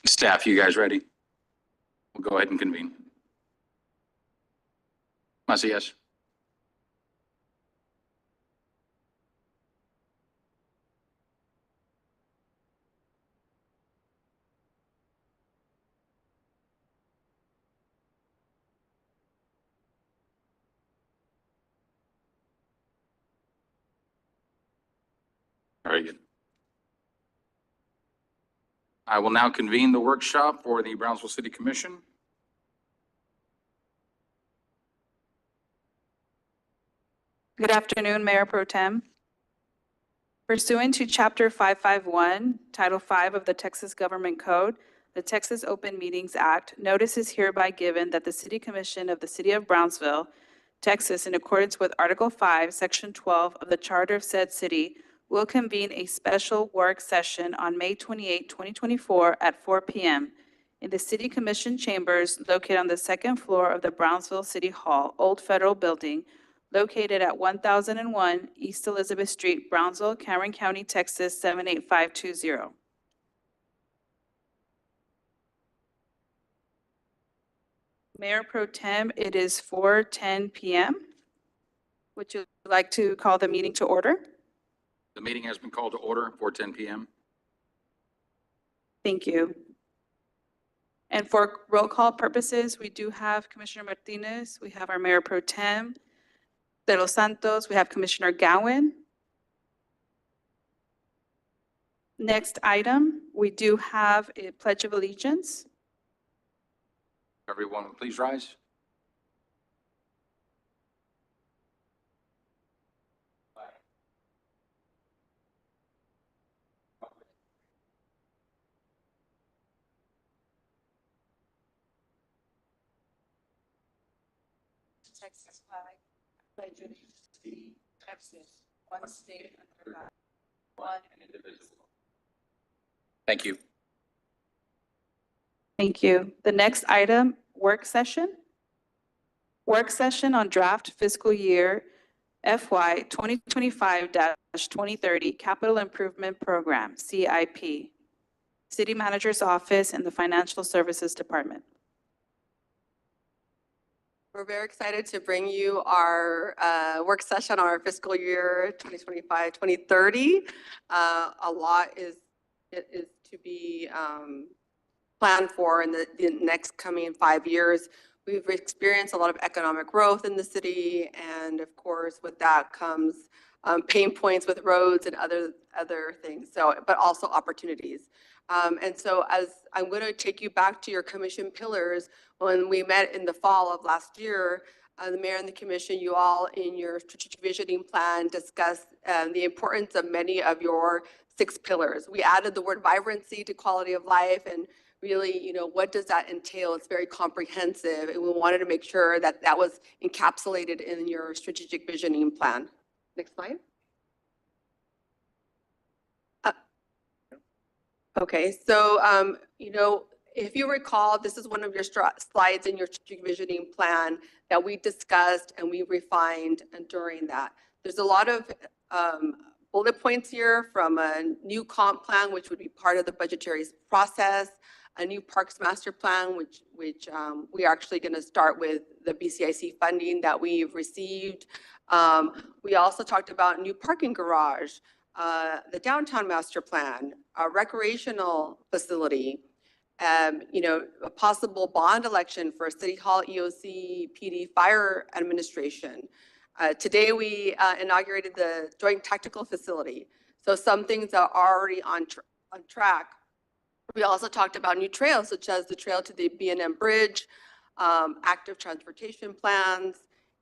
Staff, you guys ready? We'll go ahead and convene. Macias. Very good. I will now convene the workshop for the Brownsville City Commission. Good afternoon, Mayor Pro Tem. Pursuant to Chapter 551, Title 5 of the Texas Government Code, the Texas Open Meetings Act, notice is hereby given that the City Commission of the City of Brownsville, Texas, in accordance with Article 5, Section 12 of the Charter of said city, will convene a special work session on May 28, 2024 at 4 p.m. in the City Commission chambers located on the second floor of the Brownsville City Hall, Old Federal Building, located at 1001 East Elizabeth Street, Brownsville, Cameron County, Texas, 78520. Mayor Pro Tem, it is 4:10 p.m. Would you like to call the meeting to order? The meeting has been called to order for 10 p.m. Thank you. And for roll call purposes, we do have Commissioner Martinez, we have our Mayor Pro Tem, De Los Santos, we have Commissioner Gowan. Next item, we do have a Pledge of Allegiance. Everyone, please rise. Texas flag, pledge allegiance to Texas, one state under God, one and indivisible. Thank you. Thank you. The next item, work session. Work session on draft fiscal year FY 2025-2030 Capital Improvement Program, CIP. City Manager's Office and the Financial Services Department. We're very excited to bring you our work session on our fiscal year 2025-2030. A lot is to be planned for in the next coming 5 years. We've experienced a lot of economic growth in the city, and of course, with that comes pain points with roads and other things. But also opportunities. And so as I'm going to take you back to your commission pillars, when we met in the fall of last year, the mayor and the commission, you all in your strategic visioning plan discussed the importance of many of your 6 pillars. We added the word vibrancy to quality of life, and really, what does that entail? It's very comprehensive, and we wanted to make sure that that was encapsulated in your strategic visioning plan. Next slide. Okay, so, if you recall, this is one of your slides in your strategic visioning plan that we discussed and we refined during that. There's a lot of bullet points here from a new comp plan, which would be part of the budgetary process, a new parks master plan, which we are actually going to start with the BCIC funding that we've received. We also talked about new parking garage, the downtown master plan, a recreational facility, a possible bond election for City Hall, EOC, PD, Fire Administration. Today we inaugurated the Joint Tactical Facility. So some things are already on track. We also talked about new trails, such as the trail to the B&M Bridge, active transportation plans,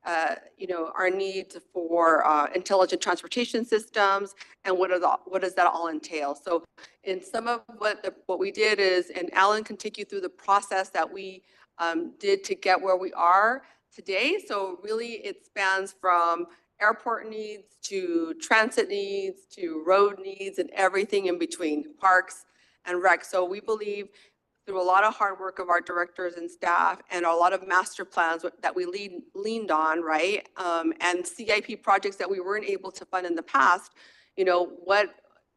our need for intelligent transportation systems, and what does that all entail? So in some of what we did is, and Alan can take you through the process that we did to get where we are today. So really it spans from airport needs to transit needs to road needs and everything in between, parks and rec. So we believe through a lot of hard work of our directors and staff and a lot of master plans that we leaned on, right? And CIP projects that we weren't able to fund in the past, what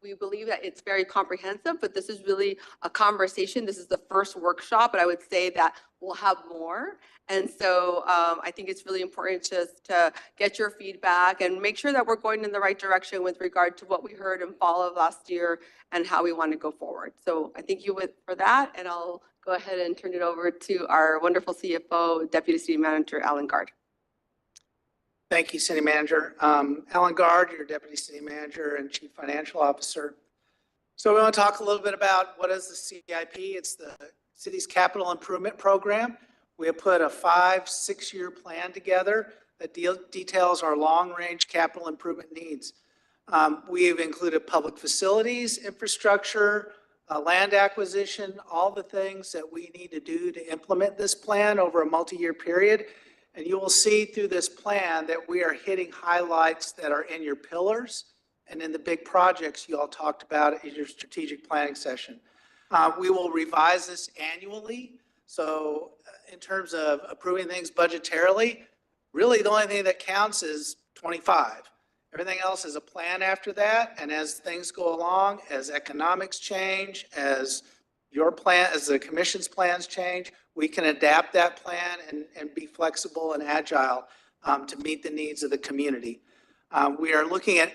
we believe that it's very comprehensive, but this is really a conversation. This is the first workshop, but I would say that we'll have more. And so I think it's really important just to get your feedback and make sure that we're going in the right direction with regard to what we heard in fall of last year and how we want to go forward. So I thank you for that, and I'll go ahead and turn it over to our wonderful CFO, Deputy City Manager Alan Gard. Thank you, City Manager. Alan Gard, your Deputy City Manager and Chief Financial Officer. So we want to talk a little bit about what is the CIP. It's the city's capital improvement program. We have put a 5-6-year plan together that details our long-range capital improvement needs. We have included public facilities, infrastructure, land acquisition, all the things that we need to do to implement this plan over a multi-year period. And you will see through this plan that we are hitting highlights that are in your pillars and in the big projects you all talked about in your strategic planning session. We will revise this annually. So in terms of approving things budgetarily, really the only thing that counts is 25. Everything else is a plan after that. And as things go along, as economics change, as your plan, as the commission's plans change, we can adapt that plan and be flexible and agile to meet the needs of the community. We are looking at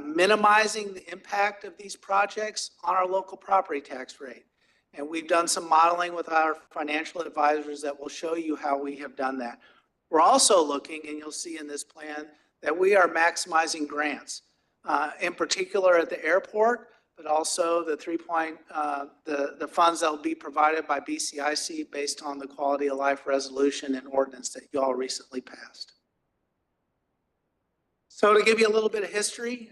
minimizing the impact of these projects on our local property tax rate. And we've done some modeling with our financial advisors that will show you how we have done that. We're also looking, and you'll see in this plan, that we are maximizing grants, in particular at the airport, but also the the funds that will be provided by BCIC based on the quality of life resolution and ordinance that you all recently passed. So to give you a little bit of history,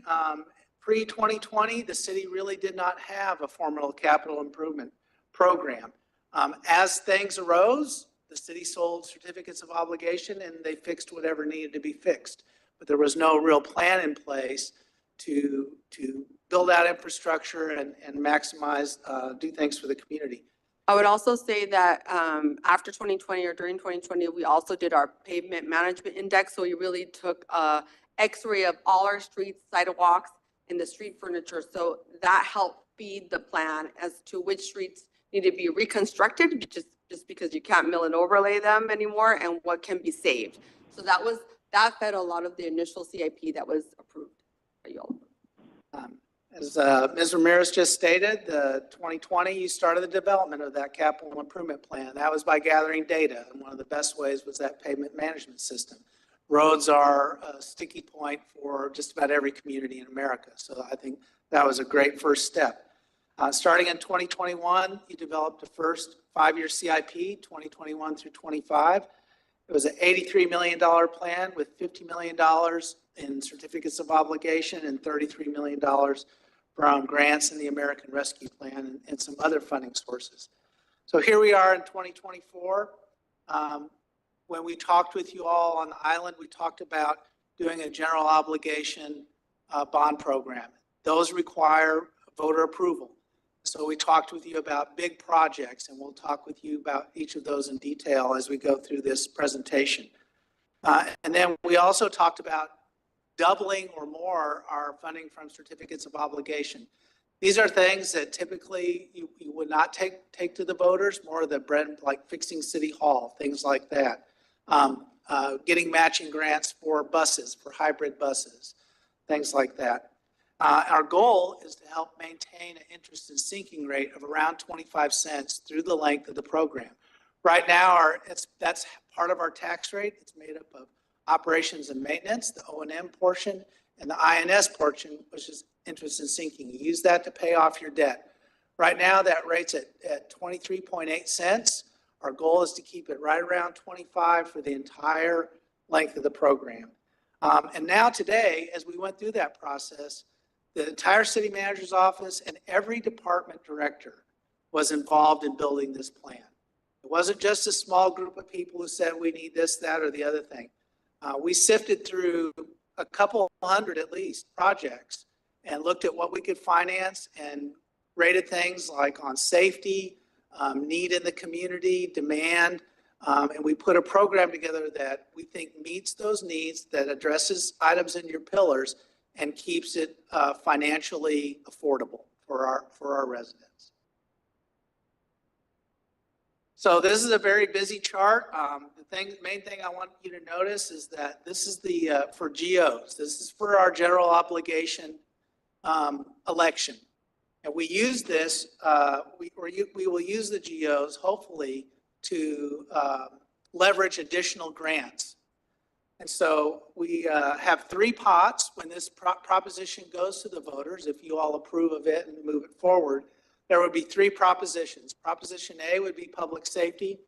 pre-2020, the city really did not have a formal capital improvement program. As things arose, the city sold certificates of obligation and they fixed whatever needed to be fixed. But there was no real plan in place to build out infrastructure and maximize, do things for the community. I would also say that after 2020 or during 2020, we also did our pavement management index. So we really took a x-ray of all our streets, sidewalks, and the street furniture. So that helped feed the plan as to which streets need to be reconstructed, just because you can't mill and overlay them anymore, and what can be saved. So that fed a lot of the initial CIP that was approved by you all. As Ms. Ramirez just stated, the 2020, you started the development of that capital improvement plan. That was by gathering data. And one of the best ways was that pavement management system. Roads are a sticky point for just about every community in America. So I think that was a great first step. Starting in 2021, you developed the first 5-year CIP, 2021 through 25. It was an $83 million plan with $50 million in certificates of obligation and $33 million from grants in the American Rescue Plan and some other funding sources. So here we are in 2024. When we talked with you all on the island, we talked about doing a general obligation bond program. Those require voter approval. So we talked with you about big projects, and we'll talk with you about each of those in detail as we go through this presentation. And then we also talked about doubling or more our funding from certificates of obligation. These are things that typically you would not take to the voters, more of the bread, like fixing City Hall, things like that. Getting matching grants for buses, for hybrid buses, things like that. Our goal is to help maintain an interest and sinking rate of around 25 cents through the length of the program. Right now, that's part of our tax rate. It's made up of operations and maintenance, the O&M portion, and the INS portion, which is interest and sinking. You use that to pay off your debt. Right now, that rate's at 23.8 cents. Our goal is to keep it right around 25 for the entire length of the program. And now today, as we went through that process, the entire city manager's office and every department director was involved in building this plan. It wasn't just a small group of people who said we need this, that, or the other thing. We sifted through a couple hundred at least projects and looked at what we could finance and rated things like on safety, need in the community, demand, and we put a program together that we think meets those needs, that addresses items in your pillars, and keeps it financially affordable for our residents. So this is a very busy chart. The main thing I want you to notice is that this is the for GOs. This is for our general obligation election. And we use this, we will use the GOs hopefully to leverage additional grants. And so we have 3 pots when this proposition goes to the voters. If you all approve of it and move it forward, there would be 3 propositions. Proposition A would be public safety.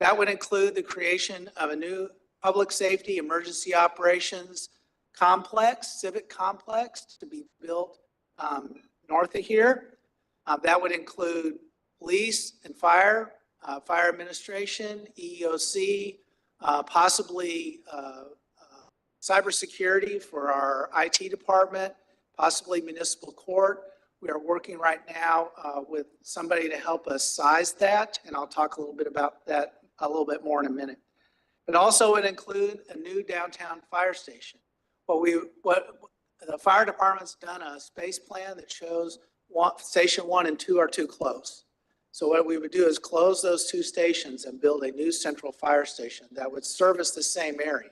That would include the creation of a new public safety emergency operations complex, civic complex to be built north of here. That would include police and fire, fire administration, EEOC, possibly cybersecurity for our IT department, possibly municipal court. We are working right now with somebody to help us size that, and I'll talk a little bit about that a little bit more in a minute. It also would include a new downtown fire station. What the fire department's done a space plan that shows station 1 and 2 are too close. So what we would do is close those 2 stations and build a new central fire station that would service the same area,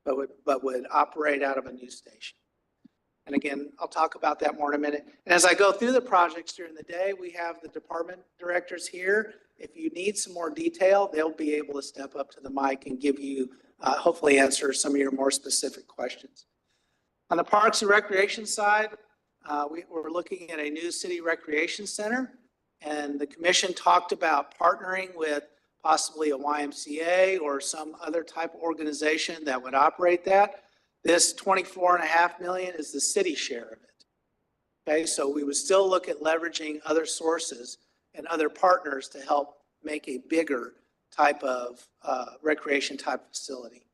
but would operate out of a new station. And again, I'll talk about that more in a minute. And as I go through the projects during the day, we have the department directors here. If you need some more detail, they'll be able to step up to the mic and give you, hopefully answer some of your more specific questions. On the Parks and Recreation side, we're looking at a new city recreation center. And the commission talked about partnering with possibly a YMCA or some other type of organization that would operate that. This $24.5 million is the city share of it. Okay, so we would still look at leveraging other sources and other partners to help make a bigger type of recreation type facility.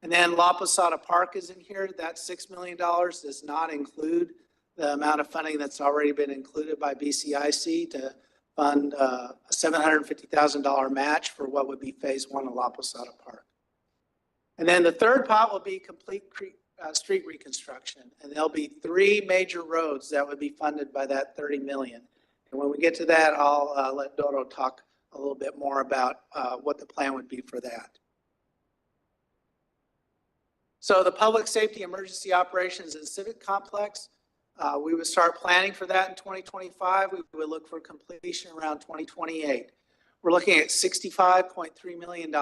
And then La Posada Park is in here. That $6 million does not include the amount of funding that's already been included by BCIC to fund a $750,000 match for what would be phase 1 of La Posada Park. And then the third pot will be complete street reconstruction. And there'll be 3 major roads that would be funded by that $30 million. And when we get to that, I'll let Dodo talk a little bit more about what the plan would be for that. So the Public Safety Emergency Operations and Civic Complex, we would start planning for that in 2025. We would look for completion around 2028. We're looking at $65.3 million.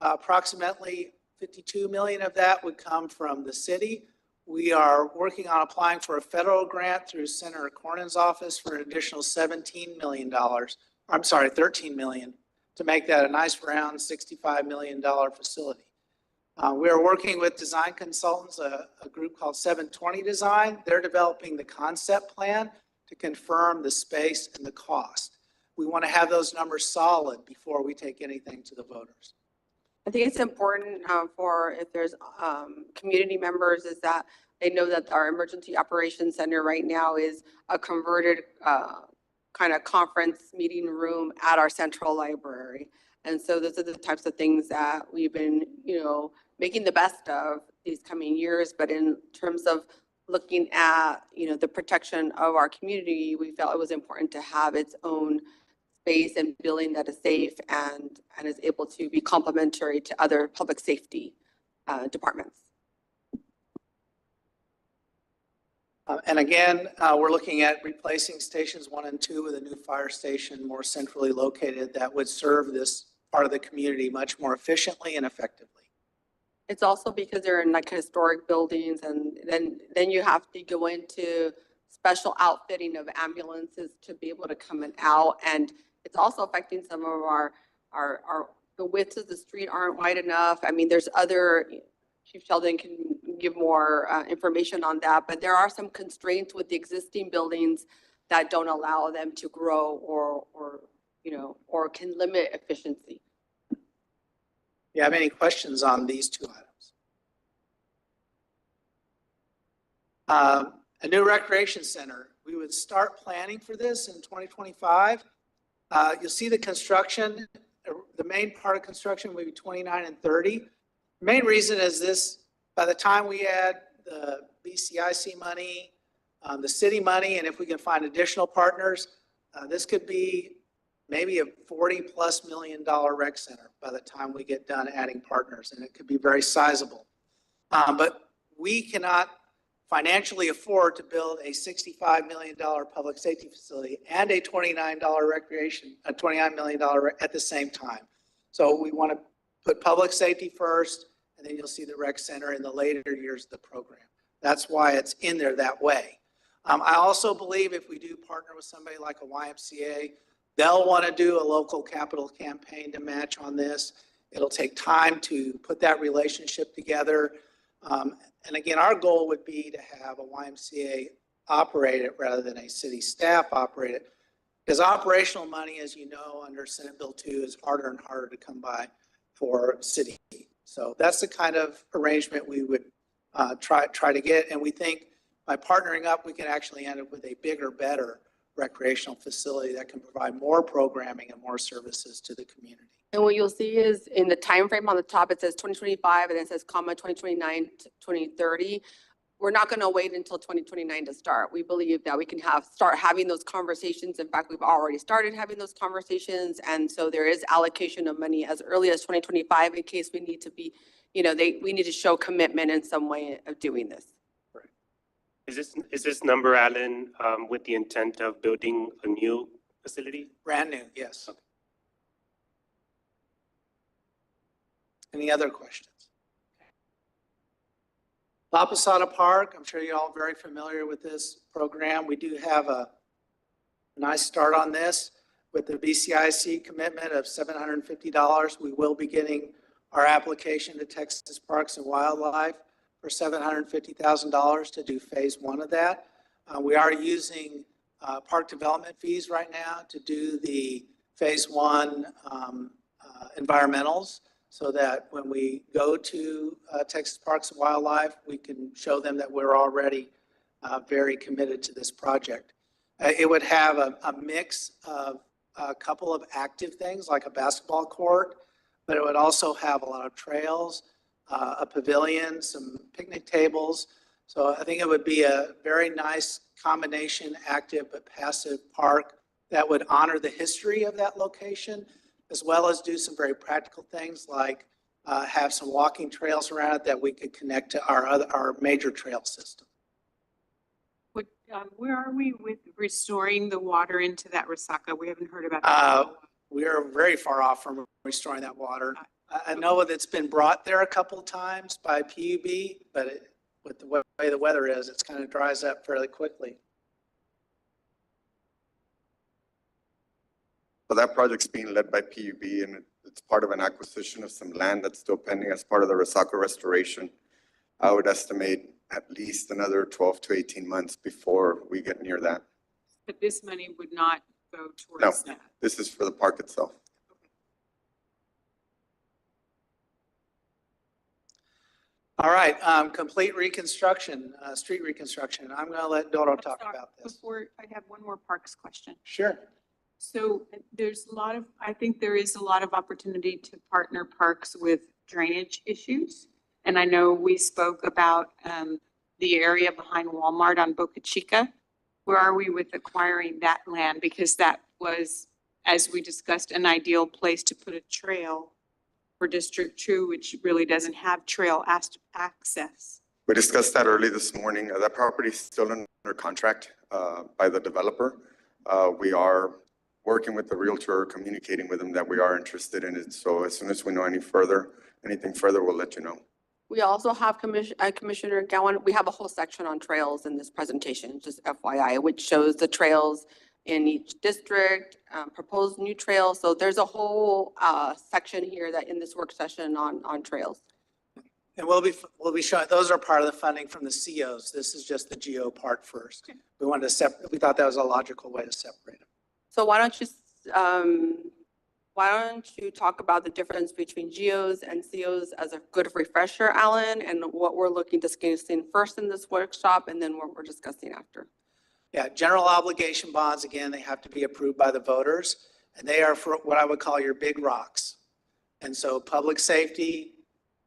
Approximately $52 million of that would come from the city. We are working on applying for a federal grant through Senator Cornyn's office for an additional $17 million. I'm sorry, $13 million to make that a nice round $65 million facility. We are working with design consultants, a group called 720 Design. They're developing the concept plan to confirm the space and the cost. We want to have those numbers solid before we take anything to the voters. I think it's important for if there's community members is that they know that our emergency operations center right now is a converted kind of conference meeting room at our central library. And so those are the types of things that we've been, making the best of these coming years. But in terms of looking at, the protection of our community, we felt it was important to have its own space and building that is safe and is able to be complementary to other public safety departments. And again, we're looking at replacing stations 1 and 2 with a new fire station more centrally located that would serve this part of the community much more efficiently and effectively. It's also because they're in like historic buildings, and then you have to go into special outfitting of ambulances to be able to come out, and it's also affecting some of our the widths of the street aren't wide enough. I mean, there's other, Chief Sheldon can give more information on that, but there are some constraints with the existing buildings that don't allow them to grow or can limit efficiency. Do you have any questions on these 2 items? A new recreation center. We would start planning for this in 2025. You'll see the construction, the main part of construction will be 29 and 30. The main reason is this, by the time we add the BCIC money, the city money, and if we can find additional partners, this could be maybe a $40+ million rec center by the time we get done adding partners, and it could be very sizable. But we cannot financially afford to build a $65 million public safety facility and a $29 million at the same time. So we want to put public safety first, and then you'll see the rec center in the later years of the program. That's why it's in there that way. I also believe if we do partner with somebody like a YMCA, they'll want to do a local capital campaign to match on this. It'll take time to put that relationship together. And again, our goal would be to have a YMCA operate it rather than a city staff operate it. Because operational money, as you know, under Senate Bill 2 is harder and harder to come by for city. So that's the kind of arrangement we would try to get. And we think by partnering up, we can actually end up with a bigger, better recreational facility that can provide more programming and more services to the community. And what you'll see is in the time frame on the top, it says 2025 and then it says comma 2029 to 2030. We're not going to wait until 2029 to start. We believe that we can start having those conversations. In fact, we've already started having those conversations. And so there is allocation of money as early as 2025 in case we need to be, we need to show commitment in some way of doing this. Is this number, Alan, with the intent of building a new facility? Brand new, yes. Okay. Any other questions? La Posada Park, I'm sure you're all very familiar with this program. We do have a nice start on this with the BCIC commitment of $750. We will be getting our application to Texas Parks and Wildlife for $750,000 to do phase 1 of that. We are using park development fees right now to do the phase 1 environmentals, so that when we go to Texas Parks and Wildlife, we can show them that we're already very committed to this project. It would have a mix of a couple of active things like a basketball court, but it would also have a lot of trails, a pavilion, some picnic tables. So I think it would be a very nice combination, active but passive park that would honor the history of that location, as well as do some very practical things like have some walking trails around it that we could connect to our major trail system. Where are we with restoring the water into that Resaca? We haven't heard about that. We are very far off from restoring that water. I know that it's been brought there a couple of times by PUB, but with the way the weather is, it's kind of dries up fairly quickly. So that project's being led by PUB, and it's part of an acquisition of some land that's still pending as part of the Resaca restoration. I would estimate at least another 12 to 18 months before we get near that. But this money would not go No, towards that. this is for the park itself. All right, complete reconstruction, street reconstruction. I'm going to let Doro talk about this. Before, I have one more parks question. Sure. So there's I think there is a lot of opportunity to partner parks with drainage issues. And I know we spoke about the area behind Walmart on Boca Chica. Where are we with acquiring that land? Because that was, as we discussed, an ideal place to put a trail for District 2, which really doesn't have trail access. We discussed that early this morning. That property is still under contract by the developer. We are working with the realtor, communicating with them that we are interested in it. So as soon as we know anything further, we'll let you know. We also have Commissioner Gowan, we have a whole section on trails in this presentation, just FYI, which shows the trails in each district, proposed new trails. So there's a whole section here that in this work session on trails. And we'll be showing, those are part of the funding from the COs. This is just the GO part first. We wanted to we thought that was a logical way to separate them. So why don't you talk about the difference between GOs and COs as a good refresher, Alan, and what we're looking to discuss first in this workshop and then what we're discussing after. Yeah, general obligation bonds, again, they have to be approved by the voters, and they are for what I would call your big rocks. And so public safety,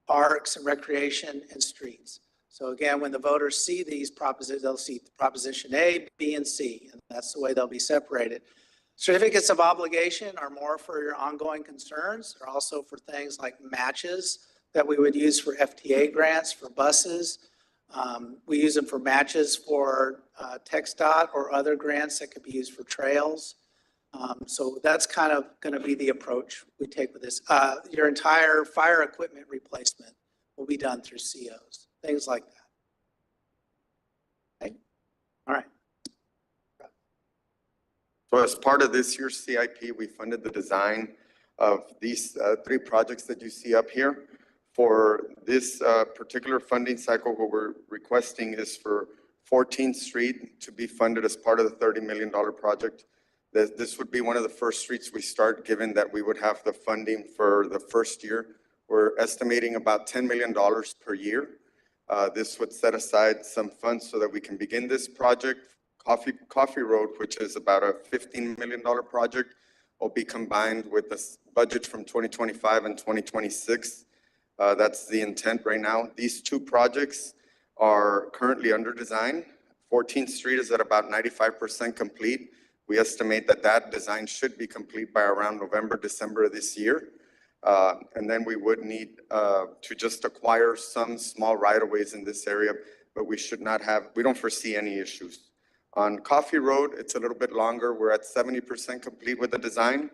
parks and recreation and streets. So again, when the voters see these propositions, they'll see Proposition A, B, and C, and that's the way they'll be separated. Certificates of obligation are more for your ongoing concerns. They're also for things like matches that we would use for FTA grants for buses. We use them for matches for TxDOT or other grants that could be used for trails. So that's kind of going to be the approach we take with this. Your entire fire equipment replacement will be done through COs, things like that. Okay. All right. So as part of this year's CIP, we funded the design of these three projects that you see up here. For this particular funding cycle, what we're requesting is for 14th Street to be funded as part of the $30 million project. This would be one of the first streets we start, given that we would have the funding for the first year. We're estimating about $10 million per year. This would set aside some funds so that we can begin this project. Coffee Road, which is about a $15 million project, will be combined with the budget from 2025 and 2026. That's the intent right now. These two projects are currently under design. 14th Street is at about 95% complete. We estimate that that design should be complete by around November, December of this year. And then we would need to just acquire some small right-of-ways in this area, but we don't foresee any issues. On Coffee Road, it's a little bit longer. We're at 70% complete with the design.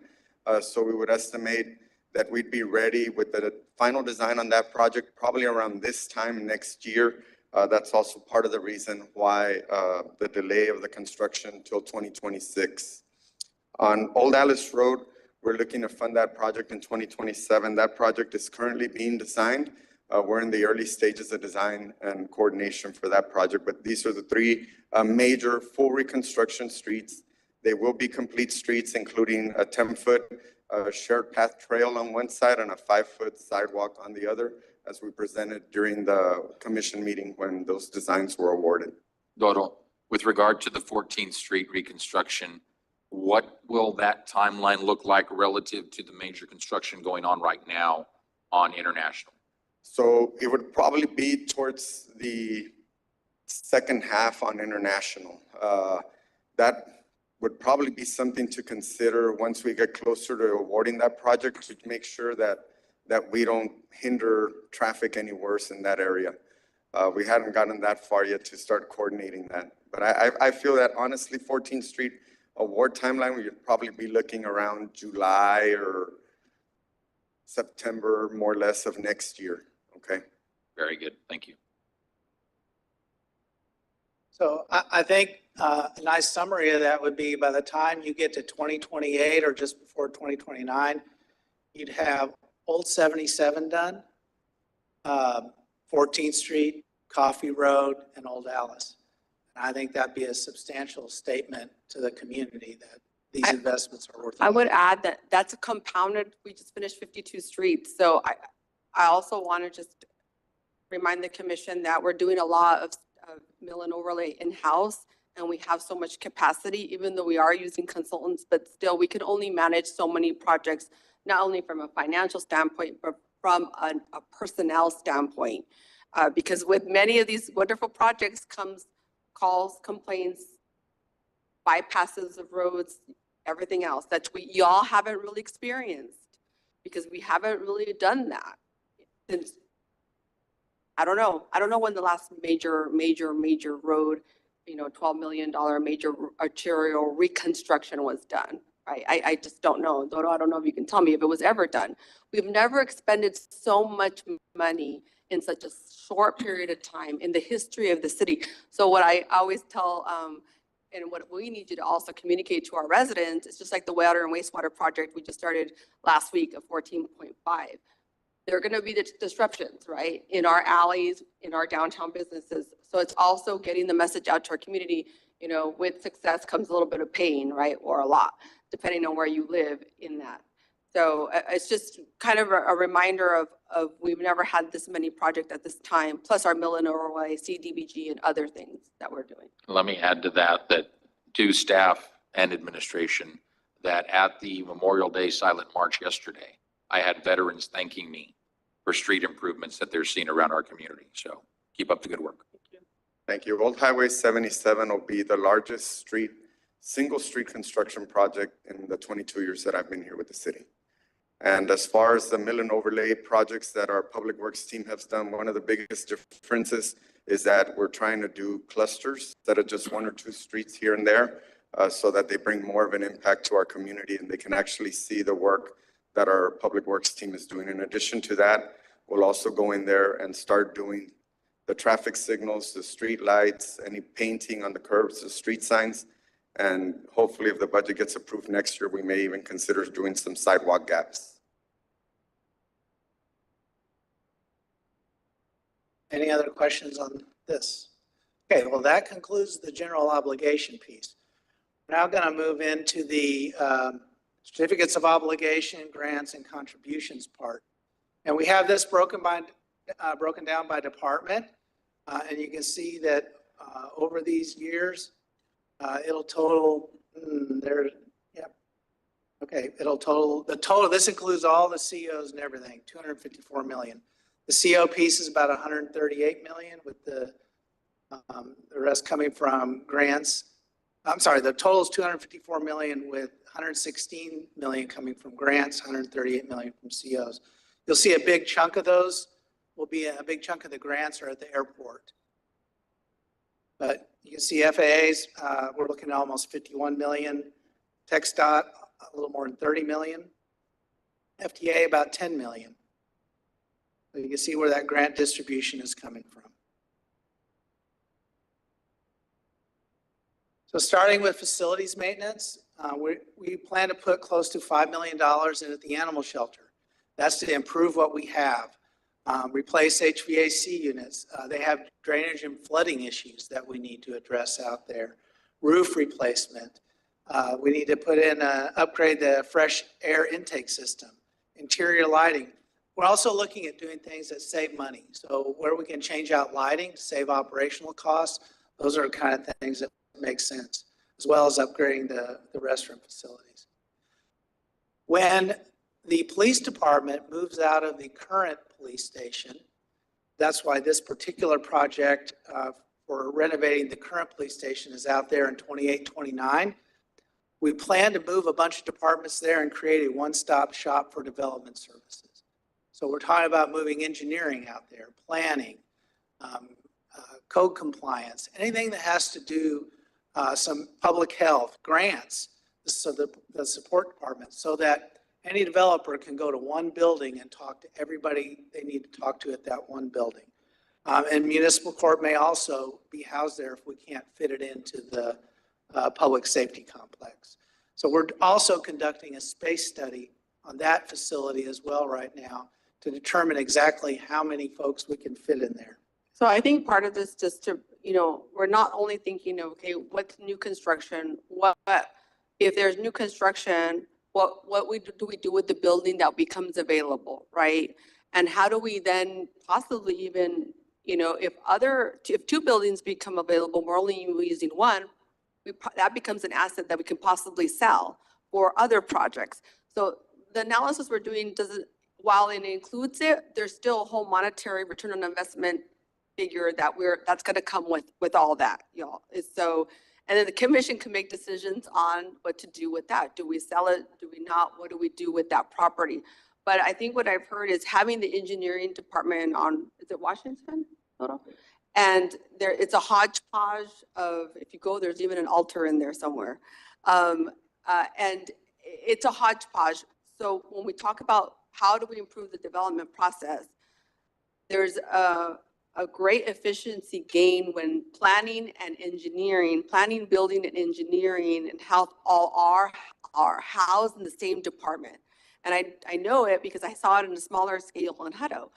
So we would estimate that we'd be ready with the final design on that project probably around this time next year. That's also part of the reason why the delay of the construction till 2026. On Old Alice Road, we're looking to fund that project in 2027. That project is currently being designed. We're in the early stages of design and coordination for that project, but these are the three major full reconstruction streets. They will be complete streets, including a 10-foot shared path trail on one side and a 5-foot sidewalk on the other, as we presented during the commission meeting when those designs were awarded. Dodo, with regard to the 14th Street reconstruction, what will that timeline look like relative to the major construction going on right now on International? So it would probably be towards the second half on International. That would probably be something to consider once we get closer to awarding that project, to make sure that we don't hinder traffic any worse in that area. We hadn't gotten that far yet to start coordinating that. But I feel that honestly, 14th Street award timeline, we would probably be looking around July or September, more or less, of next year. Okay. Very good. Thank you. So I think a nice summary of that would be by the time you get to 2028 or just before 2029, you'd have Old 77 done, 14th Street, Coffee Road, and Old Alice. And I think that'd be a substantial statement to the community that these investments are worth. I would add that that's a compounded, we just finished 52 streets. So I also want to just remind the commission that we're doing a lot of mill and overlay in-house, and we have so much capacity, even though we are using consultants, but still we can only manage so many projects, not only from a financial standpoint, but from a personnel standpoint. Because with many of these wonderful projects comes calls, complaints, bypasses of roads, everything else that y'all haven't really experienced, because we haven't really done that since, I don't know when the last major road, $12 million major arterial reconstruction was done, right? I just don't know. Dodo, I don't know if you can tell me if it was ever done. We've never expended so much money in such a short period of time in the history of the city. So what I always tell, and what we need you to also communicate to our residents, it's just like the water and wastewater project we just started last week of 14.5. There are going to be disruptions, right? In our alleys, in our downtown businesses. So it's also getting the message out to our community, with success comes a little bit of pain, right? Or a lot, depending on where you live in that. So it's just kind of a reminder of we've never had this many projects at this time, plus our mill and overlay, CDBG, and other things that we're doing. Let me add to that to staff and administration, that at the Memorial Day Silent March yesterday, I had veterans thanking me for street improvements that they're seeing around our community. So Keep up the good work. Thank you. Old Highway 77 will be the largest single street construction project in the 22 years that I've been here with the city. And as far as the mill and overlay projects that our Public Works team has done, one of the biggest differences is that we're trying to do clusters instead of just one or two streets here and there, so that they bring more of an impact to our community and they can actually see the work that our Public Works team is doing. In addition to that, we'll also go in there and start doing the traffic signals, the street lights, any painting on the curbs, the street signs. And hopefully if the budget gets approved next year, we may even consider doing some sidewalk gaps. Any other questions on this? Okay, well, that concludes the general obligation piece. We're now going to move into the certificates of obligation, grants, and contributions part. And we have this broken down by department. And you can see that over these years, it'll total, this includes all the COs and everything, 254 million. The CO piece is about 138 million with the rest coming from grants. I'm sorry, the total is 254 million with 116 million coming from grants, 138 million from COs. You'll see a big chunk of those will be a big chunk of the grants are at the airport. But you can see FAAs, we're looking at almost 51 million. TxDOT, a little more than 30 million. FTA, about 10 million. So you can see where that grant distribution is coming from. So starting with facilities maintenance, we plan to put close to $5 million in at the animal shelter. That's to improve what we have. Replace HVAC units. They have drainage and flooding issues that we need to address out there. Roof replacement. We need to put in, upgrade the fresh air intake system. Interior lighting. We're also looking at doing things that save money. So where we can change out lighting to save operational costs, those are the kind of things that make sense, as well as upgrading the restroom facilities. When the police department moves out of the current police station, that's why this particular project for renovating the current police station is out there in 28, 29. We plan to move a bunch of departments there and create a one-stop shop for development services. So we're talking about moving engineering out there, planning, code compliance, anything that has to do some public health, grants, so the support department, so that any developer can go to one building and talk to everybody they need to talk to at that one building. And municipal court may also be housed there if we can't fit it into the public safety complex. So we're also conducting a space study on that facility as well right now to determine exactly how many folks we can fit in there. So I think part of this, just to, we're not only thinking of, okay, what's new construction? What if there's new construction, what do we do with the building that becomes available, right? And how do we then possibly even, if two buildings become available, we're only using one, that becomes an asset that we can possibly sell for other projects. So the analysis we're doing doesn't, while it includes it, there's still a whole monetary return on investment figure that's going to come with all that, y'all. So, and then the commission can make decisions on what to do with that. Do we sell it? Do we not? What do we do with that property? But I think what I've heard is having the engineering department on, is it Washington? And it's a hodgepodge of, if you go, there's even an altar in there somewhere. And it's a hodgepodge. So when we talk about how do we improve the development process, there's a great efficiency gain when planning, building and engineering and health all are housed in the same department. And I know it because I saw it in a smaller scale in Hutto.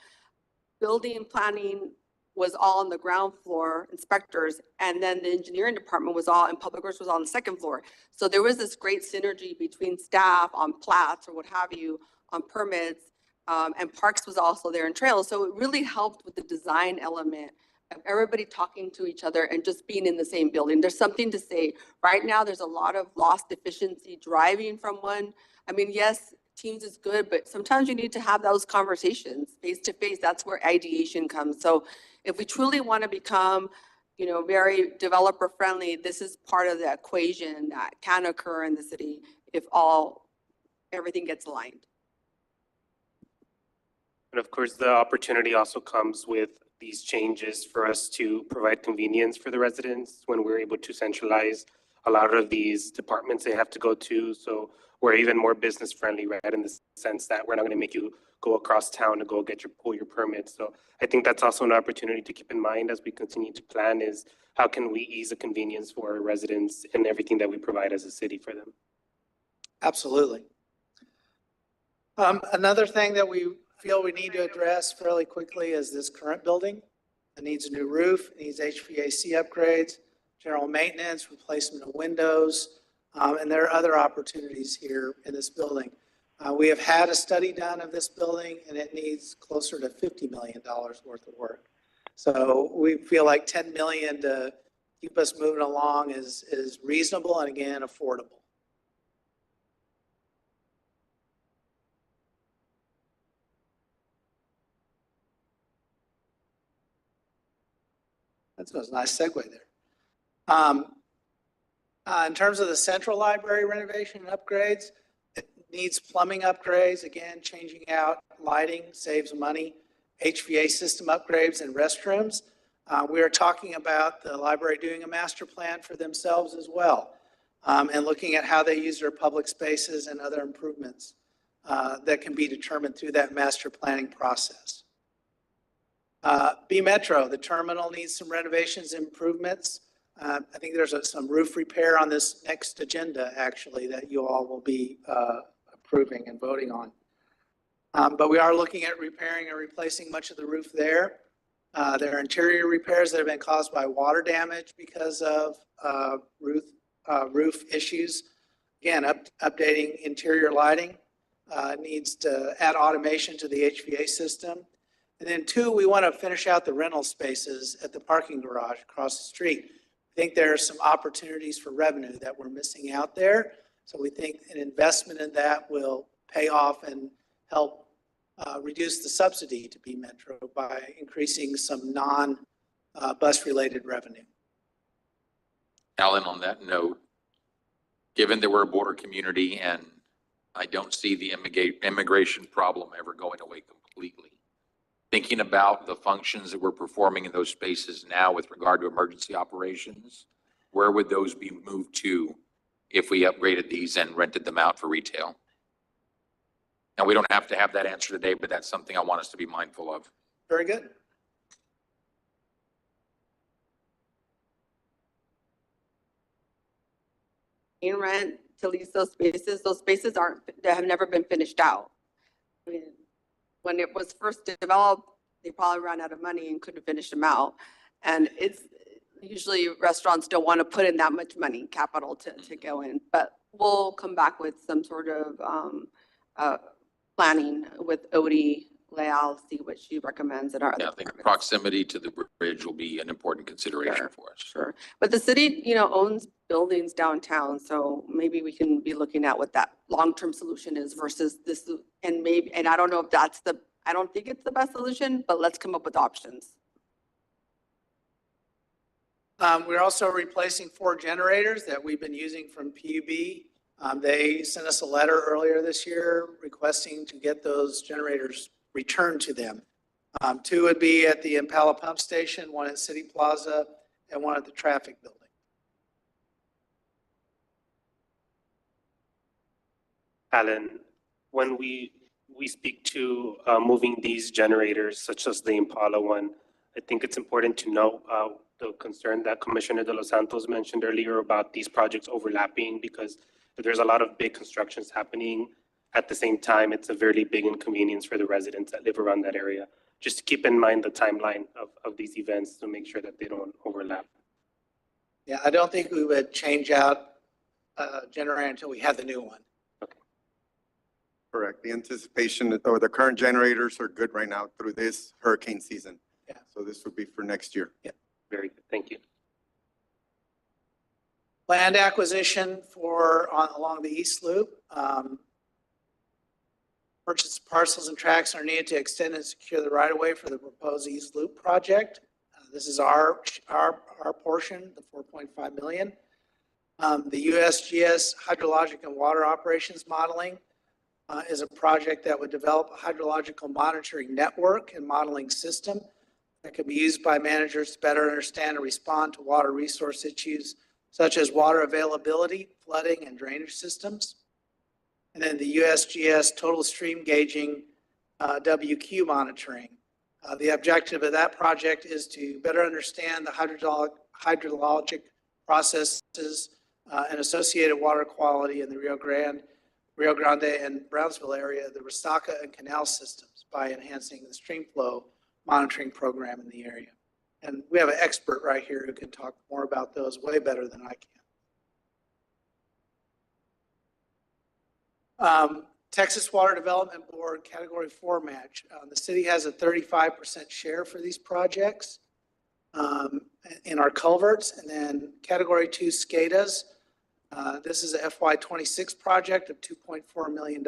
Building and planning was all on the ground floor, inspectors, and then the engineering department was all, and public works was on the second floor. So there was this great synergy between staff on plats or what have you, on permits, and parks was also there and trails. So it really helped with the design element of everybody talking to each other and just being in the same building. There's something to say. Right now, there's a lot of lost efficiency driving from one. I mean, yes, Teams is good, but sometimes you need to have those conversations face to face. That's where ideation comes. So If we truly want to become, very developer friendly, this is part of the equation that can occur in the city if everything gets aligned. And of course, the opportunity also comes with these changes for us to provide convenience for the residents when we're able to centralize a lot of these departments they have to go to. So we're even more business friendly, right? In the sense that we're not going to make you go across town to go pull your permits. So I think that's also an opportunity to keep in mind as we continue to plan is how can we ease the convenience for our residents and everything that we provide as a city for them. Absolutely. Another thing that we feel we need to address fairly quickly is this current building. It needs a new roof, it needs HVAC upgrades, general maintenance, replacement of windows, and there are other opportunities here in this building. We have had a study done of this building and it needs closer to $50 million worth of work. So we feel like 10 million to keep us moving along is reasonable and again, affordable. That's a nice segue there. In terms of the central library renovation and upgrades, it needs plumbing upgrades, again, changing out lighting saves money, HVAC system upgrades and restrooms. We are talking about the library doing a master plan for themselves as well, and looking at how they use their public spaces and other improvements that can be determined through that master planning process. B Metro, the terminal needs some renovations and improvements. I think there's some roof repair on this next agenda, actually, that you all will be approving and voting on. But we are looking at repairing and replacing much of the roof there. There are interior repairs that have been caused by water damage because of roof issues. Again, updating interior lighting needs to add automation to the HVAC system. And then 2, we want to finish out the rental spaces at the parking garage across the street. I think there are some opportunities for revenue that we're missing out there. So we think an investment in that will pay off and help reduce the subsidy to B Metro by increasing some non-bus related revenue. Alan, on that note, given that we're a border community and I don't see the immigration problem ever going away completely, thinking about the functions that we're performing in those spaces now with regard to emergency operations, where would those be moved to if we upgraded these and rented them out for retail? Now, we don't have to have that answer today, but that's something I want us to be mindful of. Very good. In rent to lease those spaces they have never been finished out. I mean, when it was first developed, they probably ran out of money and couldn't finish them out. And it's usually restaurants don't want to put in that much money, capital to go in, but we'll come back with some sort of planning with Odie Leal, see what she recommends in our other Yeah, I think departments. proximity to the bridge will be an important consideration Sure. for us. Sure, but the city, owns buildings downtown, so maybe we can be looking at what that long-term solution is versus this, and I don't know if I don't think it's the best solution, but let's come up with options. We're also replacing 4 generators that we've been using from PUB. They sent us a letter earlier this year requesting to get those generators returned to them. 2 would be at the Impala Pump Station, 1 at City Plaza, and 1 at the traffic building. Alan, when we speak to moving these generators, such as the Impala one, I think it's important to note the concern that Commissioner De Los Santos mentioned earlier about these projects overlapping, because there's a lot of big constructions happening at the same time. It's a very big inconvenience for the residents that live around that area. Just to keep in mind the timeline of these events to make sure that they don't overlap. Yeah, I don't think we would change out a generator until we have the new one. Correct. The anticipation or the current generators are good right now through this hurricane season. Yeah. So this would be for next year. Very good. Thank you. Land acquisition along the East Loop. Purchase parcels and tracts are needed to extend and secure the right-of-way for the proposed East Loop project. This is our portion, the 4.5 million. The USGS hydrologic and water operations modeling is a project that would develop a hydrological monitoring network and modeling system that can be used by managers to better understand and respond to water resource issues such as water availability, flooding, and drainage systems. And then the USGS total stream gauging WQ monitoring. The objective of that project is to better understand the hydrologic processes and associated water quality in the Rio Grande and Brownsville area, the Resaca and canal systems by enhancing the stream flow monitoring program in the area. And we have an expert right here who can talk more about those way better than I can. Texas Water Development Board Category 4 match. The city has a 35% share for these projects in our culverts. And then Category 2 SCADAs. This is a FY26 project of $2.4 million.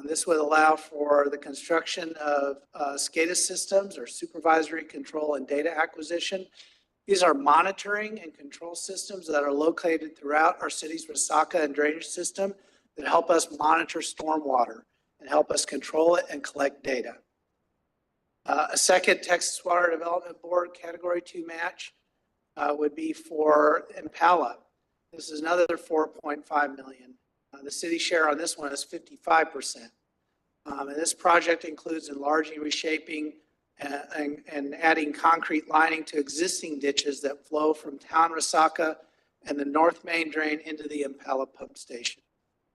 This would allow for the construction of SCADA systems or supervisory control and data acquisition. These are monitoring and control systems that are located throughout our city's Resaca and drainage system that help us monitor stormwater and help us control it and collect data. A second Texas Water Development Board Category 2 match would be for Impala. This is another 4.5 million. The city share on this one is 55%. And this project includes enlarging, reshaping, and adding concrete lining to existing ditches that flow from town Resaca and the North Main drain into the Impala pump station.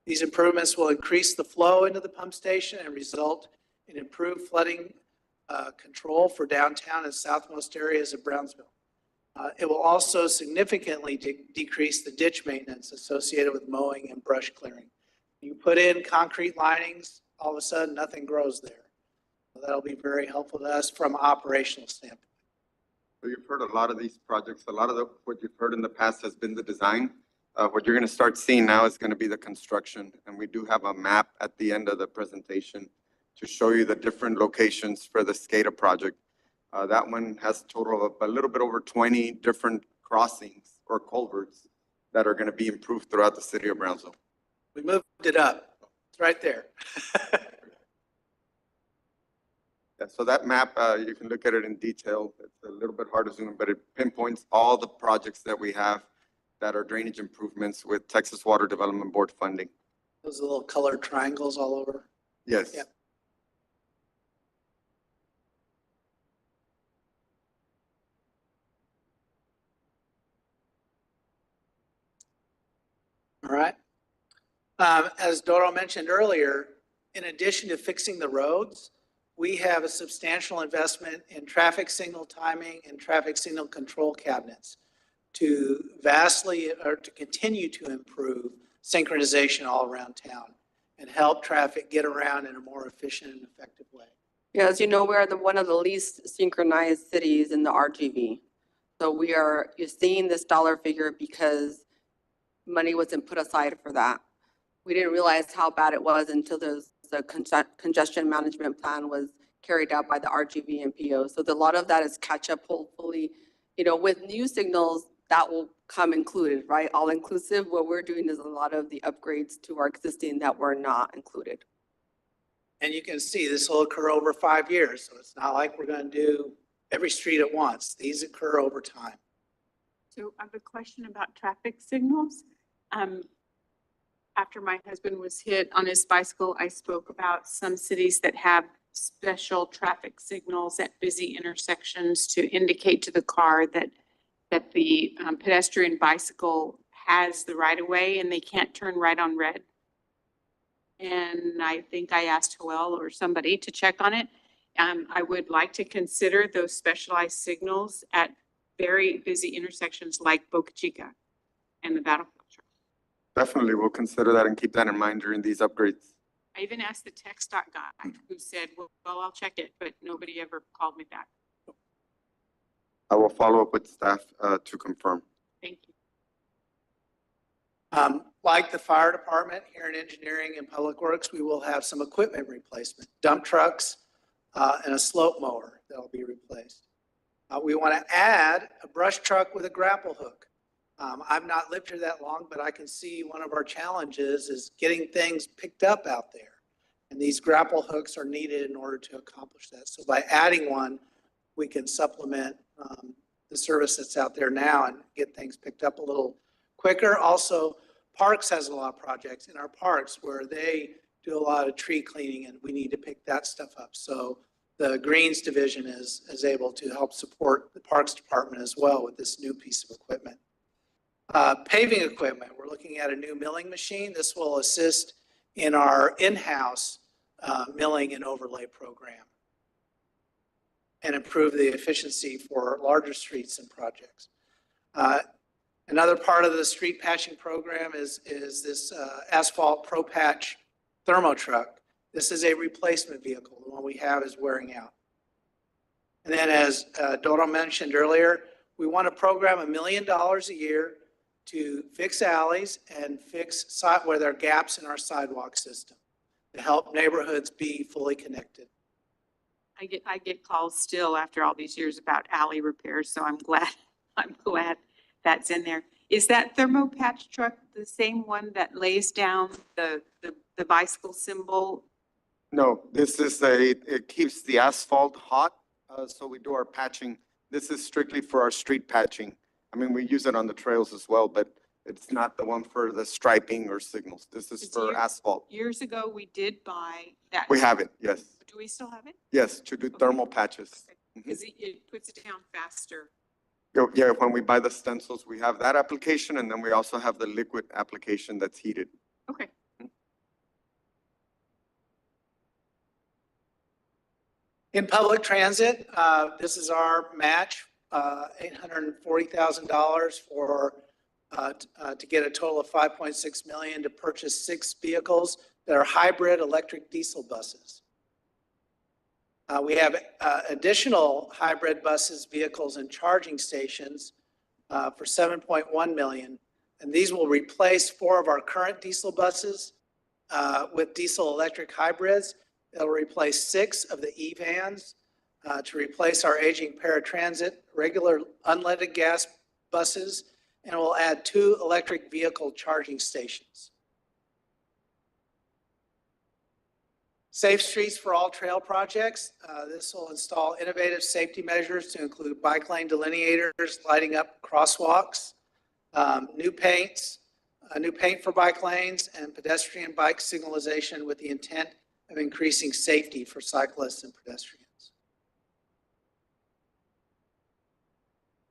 These improvements will increase the flow into the pump station and result in improved flooding control for downtown and southmost areas of Brownsville. It will also significantly decrease the ditch maintenance associated with mowing and brush clearing. You put in concrete linings, all of a sudden nothing grows there. So that'll be very helpful to us from an operational standpoint. So you've heard a lot of these projects. A lot of what you've heard in the past has been the design. What you're going to start seeing now is going to be the construction. And we do have a map at the end of the presentation to show you the different locations for the SCADA project. That one has a total of a little bit over 20 different crossings or culverts that are going to be improved throughout the city of Brownsville. We moved it up. It's right there. Yeah, so that map, you can look at it in detail. It's a little bit hard to zoom in, but it pinpoints all the projects that we have that are drainage improvements with Texas Water Development Board funding. Those little colored triangles all over. Yes. Yep. All right. As Doro mentioned earlier, in addition to fixing the roads, we have a substantial investment in traffic signal timing and traffic signal control cabinets to continue to improve synchronization all around town and help traffic get around in a more efficient and effective way. Yeah, as you know, we are one of the least synchronized cities in the RGV. So you're seeing this dollar figure because money wasn't put aside for that. We didn't realize how bad it was until the congestion management plan was carried out by the RGV and PO. So a lot of that is catch up, hopefully, with new signals that will come included, right? All inclusive. What we're doing is a lot of the upgrades to our existing that were not included. And you can see this will occur over 5 years. So it's not like we're going to do every street at once. These occur over time. So I have a question about traffic signals. After my husband was hit on his bicycle, I spoke about some cities that have special traffic signals at busy intersections to indicate to the car that the pedestrian bicycle has the right of way and they can't turn right on red. And I think I asked Joel or somebody to check on it. I would like to consider those specialized signals at very busy intersections like Boca Chica and the Battlefield Trail. Definitely, we'll consider that and keep that in mind during these upgrades. I even asked the TxDOT guy who said, well, I'll check it, but nobody ever called me back. I will follow up with staff to confirm. Thank you. Like the fire department here in engineering and public works, we will have some equipment replacement, dump trucks and a slope mower that will be replaced. We want to add a brush truck with a grapple hook. I've not lived here that long, but I can see one of our challenges is getting things picked up out there. And these grapple hooks are needed in order to accomplish that. So by adding one, we can supplement the service that's out there now and get things picked up a little quicker. Also, Parks has a lot of projects in our parks where they do a lot of tree cleaning and we need to pick that stuff up. So the Greens Division is able to help support the Parks Department as well with this new piece of equipment. Paving equipment, we're looking at a new milling machine. This will assist in our in-house milling and overlay program and improve the efficiency for larger streets and projects. Another part of the street patching program is this Asphalt Pro Patch Thermo Truck. This is a replacement vehicle. The one we have is wearing out. And then as Dodo mentioned earlier, we want to program $1 million a year to fix alleys and fix where there are gaps in our sidewalk system to help neighborhoods be fully connected. I get calls still after all these years about alley repairs, so I'm glad that's in there. Is that thermo patch truck the same one that lays down the bicycle symbol? No, this is it keeps the asphalt hot, so we do our patching. This is strictly for our street patching. I mean, we use it on the trails as well, but it's not the one for the striping or signals. This is for asphalt. Years ago, we did buy that. We have it, yes. Do we still have it? Yes, to do thermal patches. Because it puts it down faster. Yeah, when we buy the stencils, we have that application, and then we also have the liquid application that's heated. Okay. In public transit, this is our match, $840,000 for to get a total of $5.6 million to purchase 6 vehicles that are hybrid electric diesel buses. We have additional hybrid buses, vehicles, and charging stations for $7.1 million. And these will replace 4 of our current diesel buses with diesel electric hybrids. It'll replace 6 of the E-vans to replace our aging paratransit, regular unleaded gas buses, and we'll add 2 electric vehicle charging stations. Safe Streets for All Trail projects. This will install innovative safety measures to include bike lane delineators, lighting up crosswalks, new paint for bike lanes, and pedestrian bike signalization with the intent of increasing safety for cyclists and pedestrians.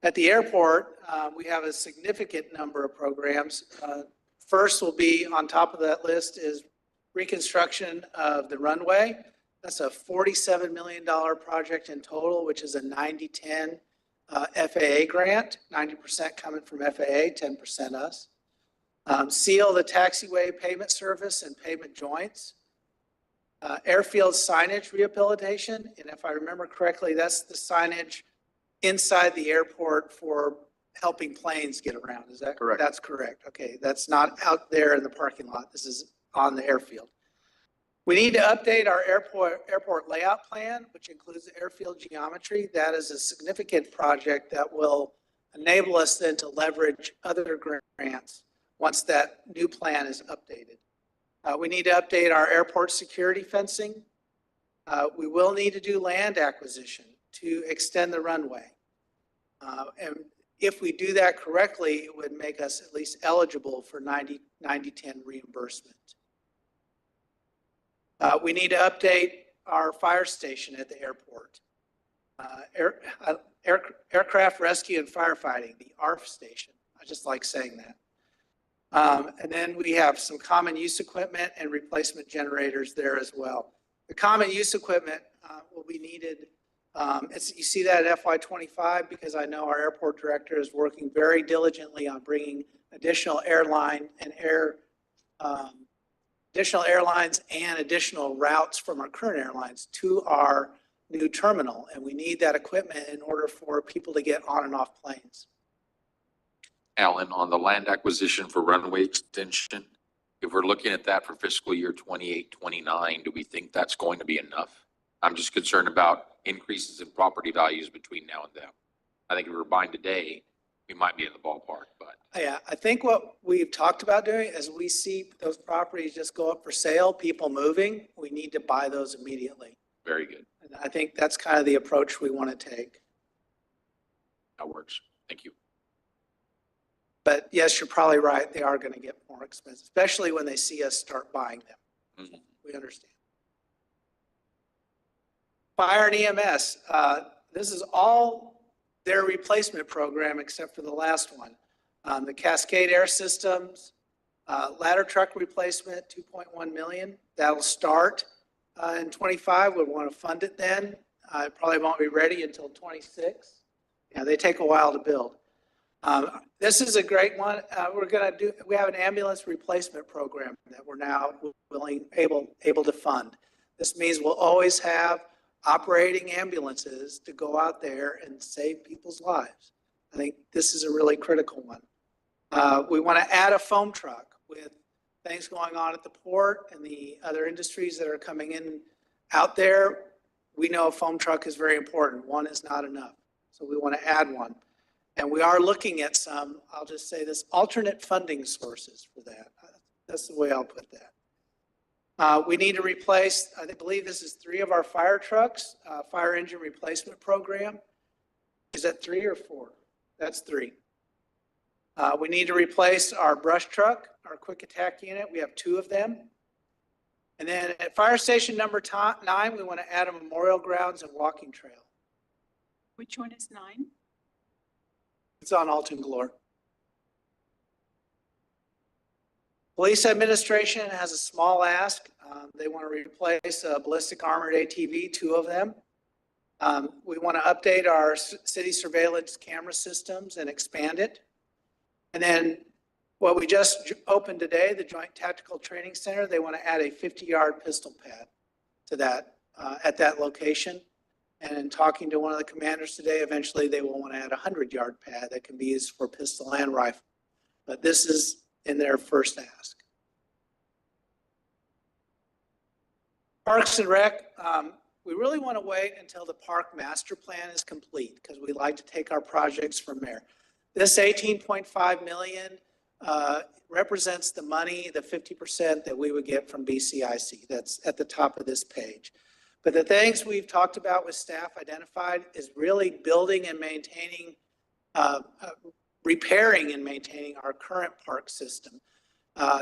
At the airport, we have a significant number of programs. First will be on top of that list is reconstruction of the runway. That's a $47 million project in total, which is a 90-10 FAA grant, 90% coming from FAA, 10% us. Seal the taxiway pavement surface and pavement joints. Airfield signage rehabilitation, and if I remember correctly, that's the signage inside the airport for helping planes get around. Is that correct? That's correct. Okay, that's not out there in the parking lot. This is on the airfield. We need to update our airport layout plan, which includes the airfield geometry. That is a significant project that will enable us then to leverage other grants once that new plan is updated. We need to update our airport security fencing. We will need to do land acquisition to extend the runway. And if we do that correctly, it would make us at least eligible for 90-10 reimbursement. We need to update our fire station at the airport. Aircraft Rescue and Firefighting, the ARF station. I just like saying that. And then we have some common use equipment and replacement generators there as well. The common use equipment will be needed. You see that at FY25 because I know our airport director is working very diligently on bringing additional airlines and additional routes from our current airlines to our new terminal. And we need that equipment in order for people to get on and off planes. Alan, on the land acquisition for runway extension, if we're looking at that for fiscal year 28, 29, do we think that's going to be enough? I'm just concerned about increases in property values between now and then. I think if we were buying today, we might be in the ballpark, but Yeah, I think what we've talked about doing is we see those properties just go up for sale, people moving, we need to buy those immediately. very good. And I think that's kind of the approach we want to take. That works. Thank you. But yes, you're probably right. They are going to get more expensive, especially when they see us start buying them. Mhm. We understand. Fire and EMS, this is all their replacement program except for the last one. The Cascade Air Systems, ladder truck replacement, 2.1 million. That'll start in 25. We'll want to fund it then. It probably won't be ready until 26. Yeah, they take a while to build. This is a great one. We have an ambulance replacement program that we're now able to fund. This means we'll always have operating ambulances to go out there and save people's lives. I think this is a really critical one. We want to add a foam truck with things going on at the port and the other industries that are coming in out there. We know a foam truck is very important. One is not enough. So we want to add one. And we are looking at some, I'll just say this, alternate funding sources for that. That's the way I'll put that. We need to replace, I believe this is 3 of our fire trucks, fire engine replacement program. Is that 3 or 4? That's 3. We need to replace our brush truck, our quick attack unit. We have 2 of them. And then at fire station number 9, we want to add a memorial grounds and walking trail. Which one is 9? It's on Alton Galore. Police administration has a small ask. They want to replace a ballistic armored ATV, 2 of them. We want to update our city surveillance camera systems and expand it. And then what we just opened today, the Joint Tactical Training Center, they want to add a 50-yard pistol pad to that at that location. And in talking to one of the commanders today, eventually they will want to add a 100-yard pad that can be used for pistol and rifle. But this is in their first ask. Parks and Rec, we really want to wait until the park master plan is complete because we like to take our projects from there. This 18.5 million represents the money, the 50% that we would get from BCIC. That's at the top of this page. But the things we've talked about with staff identified is really building and maintaining, repairing and maintaining our current park system.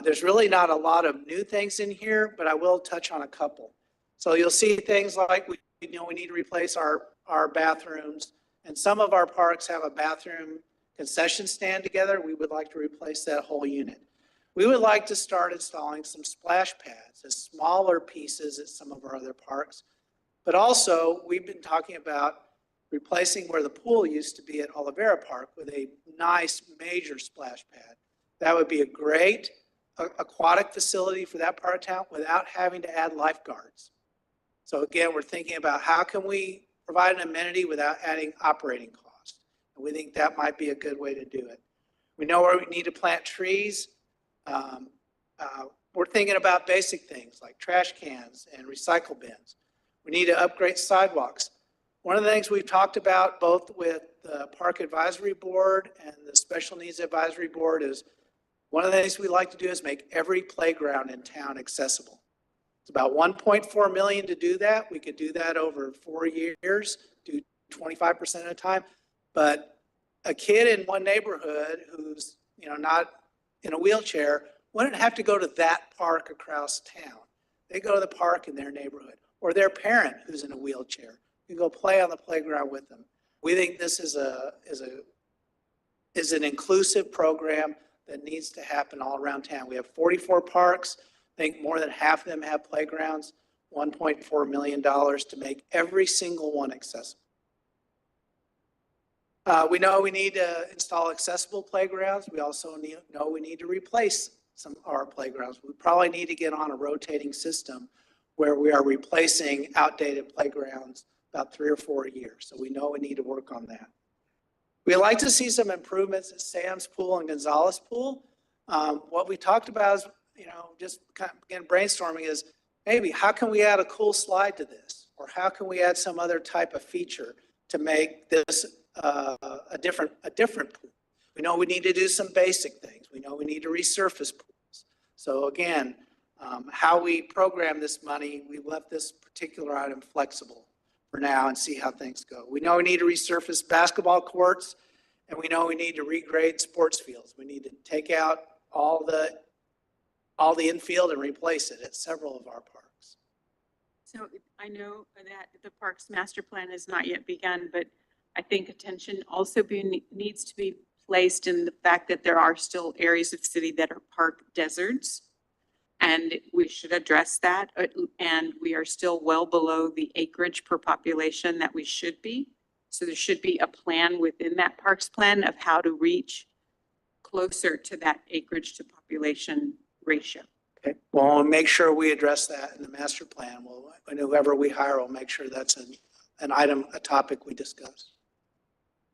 There's really not a lot of new things in here, but I will touch on a couple. So you'll see things like we need to replace our bathrooms, and some of our parks have a bathroom concession stand together. We would like to replace that whole unit. We would like to start installing some splash pads as smaller pieces at some of our other parks. But also, we've been talking about replacing where the pool used to be at Olivera Park with a nice major splash pad. That would be a great aquatic facility for that part of town without having to add lifeguards. So again, we're thinking about how can we provide an amenity without adding operating costs. And we think that might be a good way to do it. We know where we need to plant trees. We're thinking about basic things like trash cans and recycle bins. We need to upgrade sidewalks. One of the things we've talked about both with the Park Advisory Board and the Special Needs Advisory Board is one of the things we like to do is make every playground in town accessible. It's about 1.4 million to do that. We could do that over 4 years, do 25% at a time. But a kid in one neighborhood who's not in a wheelchair wouldn't have to go to that park across town. They go to the park in their neighborhood, or their parent who's in a wheelchair. You go play on the playground with them. We think this is an inclusive program that needs to happen all around town. We have 44 parks. I think more than half of them have playgrounds. $1.4 million to make every single one accessible. We know we need to install accessible playgrounds. We also know we need to replace some of our playgrounds. We probably need to get on a rotating system where we are replacing outdated playgrounds about 3 or 4 a year. So we know we need to work on that. We'd like to see some improvements at Sam's Pool and Gonzalez Pool. What we talked about is, just kind of, again, brainstorming is maybe how can we add a cool slide to this? Or how can we add some other type of feature to make this a different pool. We know we need to do some basic things. We know we need to resurface pools. So again, how we program this money, we left this particular item flexible for now and see how things go. We know we need to resurface basketball courts, and we know we need to regrade sports fields. We need to take out all the infield and replace it at several of our parks. So I know that the Parks Master Plan has not yet begun, but I think attention also needs to be placed in the fact that there are still areas of city that are park deserts. And we should address that. And we are still well below the acreage per population that we should be. So there should be a plan within that Parks Plan of how to reach closer to that acreage to population ratio. Okay, well, we'll make sure we address that in the master plan. And whoever we hire will make sure that's an item, a topic we discuss.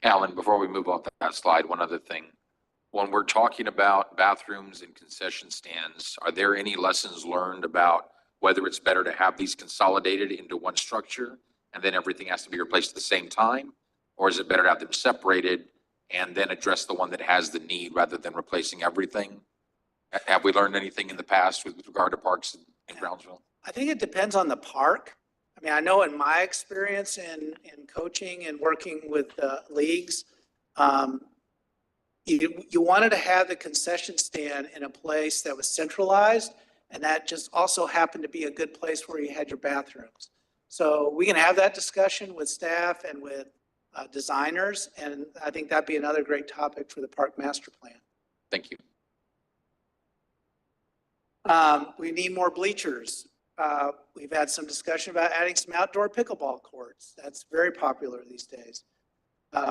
Alan, before we move off that slide, one other thing. When we're talking about bathrooms and concession stands, are there any lessons learned about whether it's better to have these consolidated into one structure and then everything has to be replaced at the same time? Or is it better to have them separated and then address the one that has the need rather than replacing everything? Have we learned anything in the past with regard to parks in Brownsville? I think it depends on the park. I mean, I know in my experience in coaching and working with leagues, you wanted to have the concession stand in a place that was centralized, and that just also happened to be a good place where you had your bathrooms. So we can have that discussion with staff and with designers, and I think that'd be another great topic for the park master plan. Thank you. We need more bleachers. We've had some discussion about adding some outdoor pickleball courts. That's very popular these days.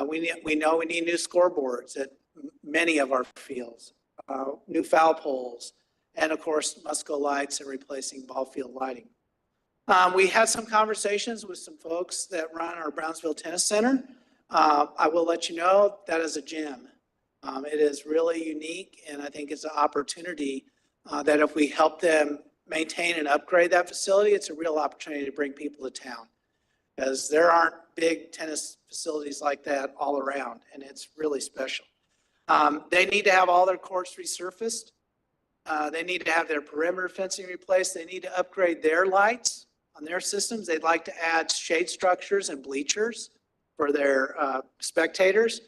We know we need new scoreboards at many of our fields, new foul poles, and of course, Musco lights and replacing ball field lighting. We had some conversations with some folks that run our Brownsville Tennis Center. I will let you know that is a gem. It is really unique, and I think it's an opportunity that if we help them maintain and upgrade that facility, it's a real opportunity to bring people to town, because there aren't big tennis facilities like that all around, and it's really special. They need to have all their courts resurfaced. They need to have their perimeter fencing replaced. They need to upgrade their lights on their systems. They'd like to add shade structures and bleachers for their spectators.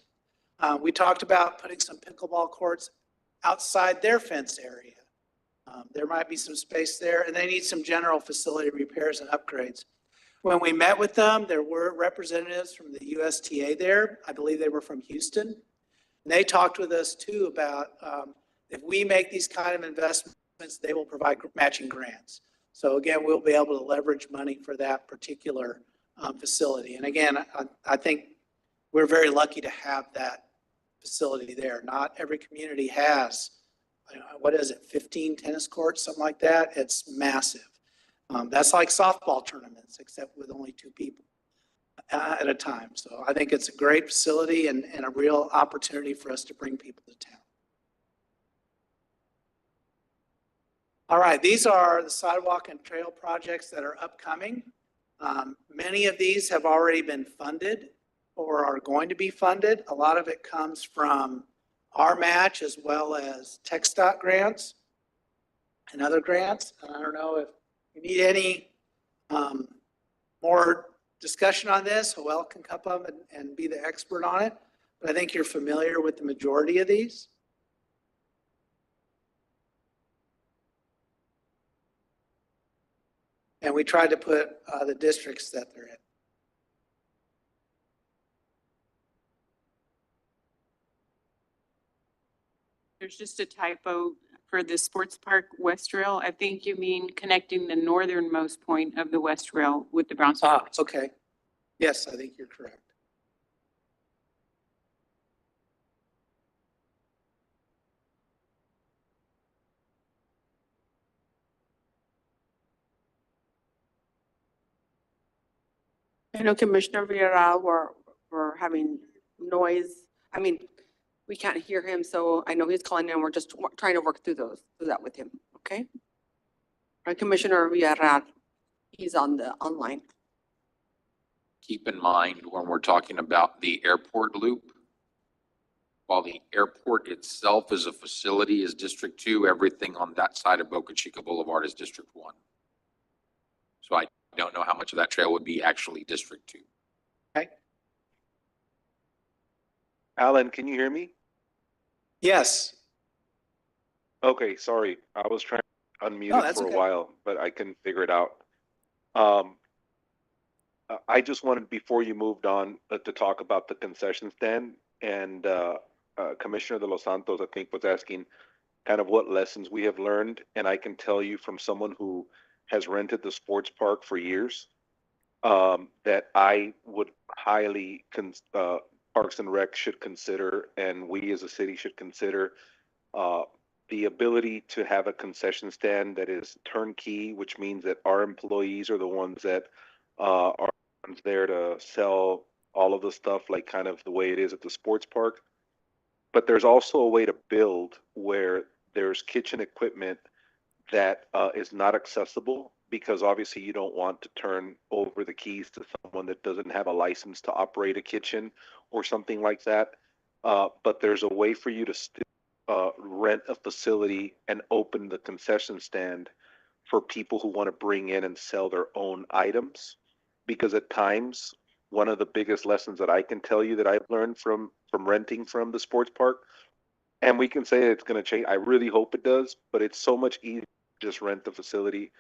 We talked about putting some pickleball courts outside their fence area. There might be some space there, and they need some general facility repairs and upgrades. When we met with them, there were representatives from the USTA there. I believe they were from Houston. And they talked with us too about if we make these kind of investments, they will provide matching grants. So again, we'll be able to leverage money for that particular facility. And again, I think we're very lucky to have that facility there. Not every community has, what is it, 15 tennis courts, something like that. It's massive. That's like softball tournaments, except with only 2 people at a time. So I think it's a great facility and a real opportunity for us to bring people to town. All right, these are the sidewalk and trail projects that are upcoming. Many of these have already been funded or are going to be funded. A lot of it comes from our match as well as TxDOT grants and other grants. And I don't know if you need any more discussion on this. Joel can come up and be the expert on it, but I think you're familiar with the majority of these. And we tried to put the districts that they're in. There's just a typo for the sports park West Rail. I think you mean connecting the northernmost point of the West Rail with the Brownsville. Okay. Yes, I think you're correct. I know Commissioner Villarreal, we're having noise. I mean, we can't hear him, so I know he's calling in. We're just trying to work through that with him, okay? All right, Commissioner Villarreal, he's on the online. keep in mind when we're talking about the airport loop. While the airport itself as a facility is District 2, everything on that side of Boca Chica Boulevard is District 1. So I don't know how much of that trail would be actually District 2. Alan, can you hear me? Yes. Okay, sorry. I was trying to unmute No, it that's for a okay. while, but I couldn't figure it out. I just wanted, before you moved on, to talk about the concession stand, and Commissioner De Los Santos, I think, was asking kind of what lessons we have learned. And I can tell you from someone who has rented the sports park for years, that I would highly, Parks and Rec should consider, and we as a city should consider, the ability to have a concession stand that is turnkey, which means that our employees are the ones that are there to sell all of the stuff, like kind of the way it is at the sports park. But there's also a way to build where there's kitchen equipment that is not accessible, because obviously you don't want to turn over the keys to someone that doesn't have a license to operate a kitchen or something like that. But there's a way for you to still rent a facility and open the concession stand for people who want to bring in and sell their own items. Because at times, one of the biggest lessons that I can tell you that I've learned from renting from the sports park, and we can say it's going to change, I really hope it does, but it's so much easier to just rent the facility.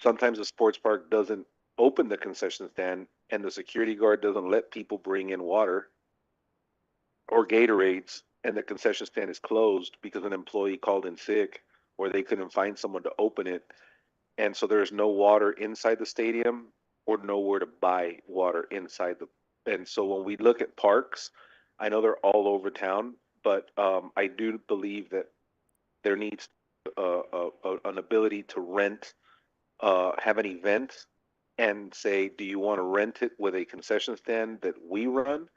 Sometimes the sports park doesn't open the concession stand, and the security guard doesn't let people bring in water or Gatorades, and the concession stand is closed because an employee called in sick, or they couldn't find someone to open it. And so there's no water inside the stadium or nowhere to buy water inside the. And so when we look at parks, I know they're all over town, but I do believe that there needs an ability to rent, have an event, and say, do you want to rent it with a concession stand that we run?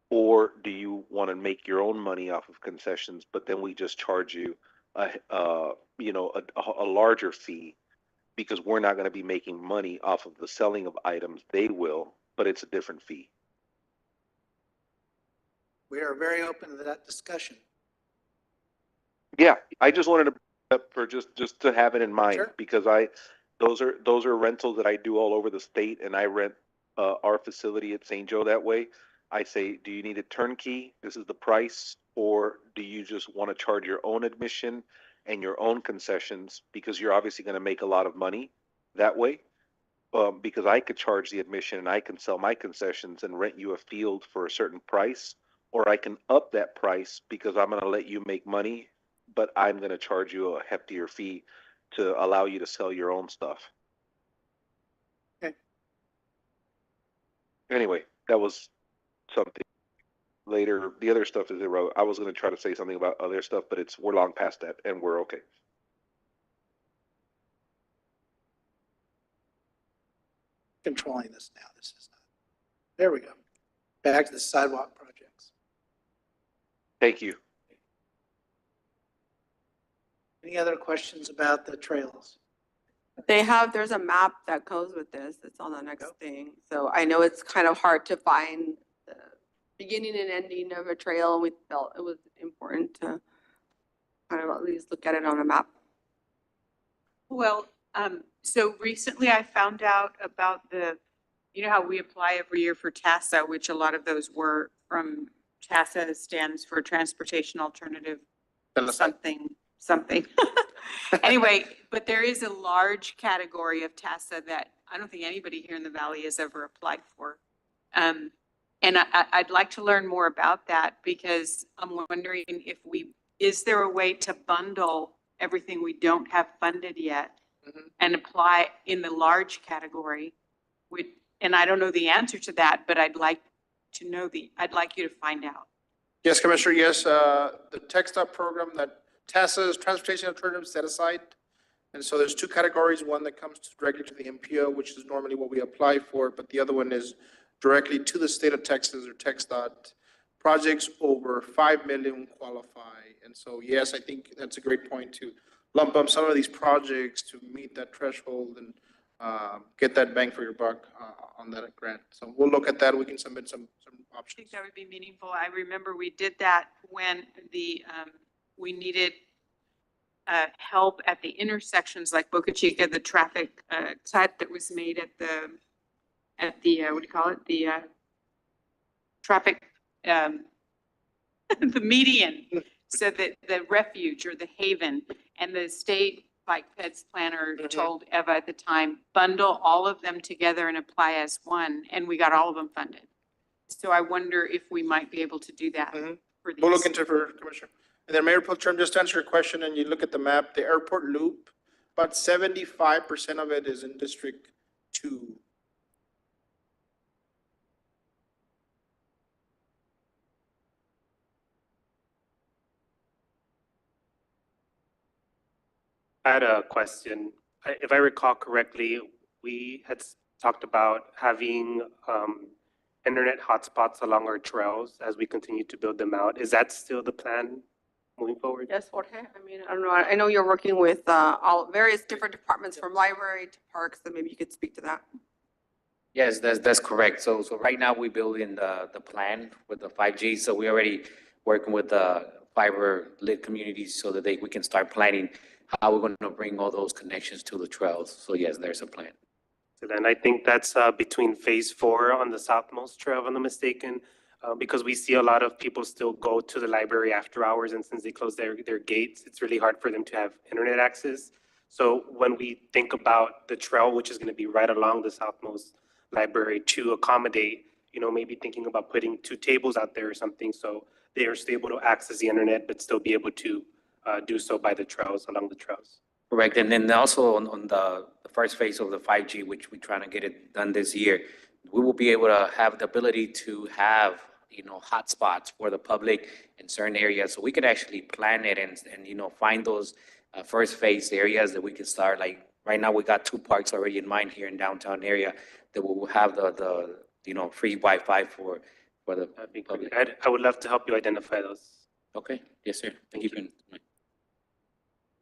Or do you want to make your own money off of concessions, but then we just charge you a larger fee, because we're not going to be making money off of the selling of items. They will, but it's a different fee. We are very open to that discussion. Yeah, I just wanted to bring it up for just to have it in mind, Sure. because those are rentals that I do all over the state, and I rent our facility at St. Joe that way. I say, do you need a turnkey? This is the price, or do you just want to charge your own admission and your own concessions, because you're obviously going to make a lot of money that way? Because I could charge the admission and I can sell my concessions and rent you a field for a certain price, or I can up that price because I'm going to let you make money, but I'm going to charge you a heftier fee to allow you to sell your own stuff. Okay. Anyway, that was something. Later, the other stuff is irrelevant. I was going to try to say something about other stuff, but we're long past that, and we're okay. Controlling this now. This is not. There we go. Back to the sidewalk projects. Thank you. Any other questions about the trails? There's a map that goes with this. It's on the next thing. So I know it's kind of hard to find the beginning and ending of a trail, and we felt it was important to kind of at least look at it on a map. Well, so recently I found out about you know how we apply every year for TASA, which a lot of those were from TASA stands for Transportation Alternative something. Anyway, but there is a large category of TASA that I don't think anybody here in the Valley has ever applied for. And I'd like to learn more about that, because I'm wondering is there a way to bundle everything we don't have funded yet and apply in the large category? And I don't know the answer to that, but I'd like you to find out. Yes, Commissioner, yes, the TechStop program that TASA's Transportation Alternatives set aside. And so there's two categories, one that comes directly to the MPO, which is normally what we apply for, but the other one is directly to the state of Texas or TxDOT. Projects over 5 million qualify. And so, yes, I think that's a great point to lump up some of these projects to meet that threshold. And get that bang for your buck on that grant. So we'll look at that. We can submit some I options. think that would be meaningful. I remember we did that when we needed help at the intersections like Boca Chica, the traffic cut that was made at the, what do you call it? The traffic, the median. So that the refuge or the haven and the state bike peds planner told Eva at the time, bundle all of them together and apply as one, and we got all of them funded. So I wonder if we might be able to do that for these. We'll look into it for Commissioner. And then Mayor Pro Tem, just to answer your question, and you look at the map, the airport loop, about 75% of it is in District 2. I had a question. If I recall correctly, we had talked about having internet hotspots along our trails as we continue to build them out. Is that still the plan moving forward? Yes, Jorge, I mean, I don't know, I know you're working with all various different departments from library to parks, so maybe you could speak to that. Yes, that's correct. So right now we're building the plan with the 5G. So we're already working with the fiber lit communities so that we can start planning how we're going to bring all those connections to the trails. So yes, there's a plan. So then I think that's between phase 4 on the southmost trail, if I'm not mistaken, because we see a lot of people still go to the library after hours, and since they close their gates, it's really hard for them to have internet access. So when we think about the trail, which is going to be right along the southmost library to accommodate, maybe thinking about putting 2 tables out there or something, so they are still able to access the internet, but still be able to do so by the trails, along the trails. Correct. And then also on the first phase of the 5G, which we're trying to get it done this year, we will be able to have the ability to have, hotspots for the public in certain areas. So we could actually plan it and find those first phase areas that we can start. Like right now, we got 2 parks already in mind here in downtown area that will have the free Wi-Fi for the That'd be public. great. I would love to help you identify those. Okay. Yes, sir. Thank you.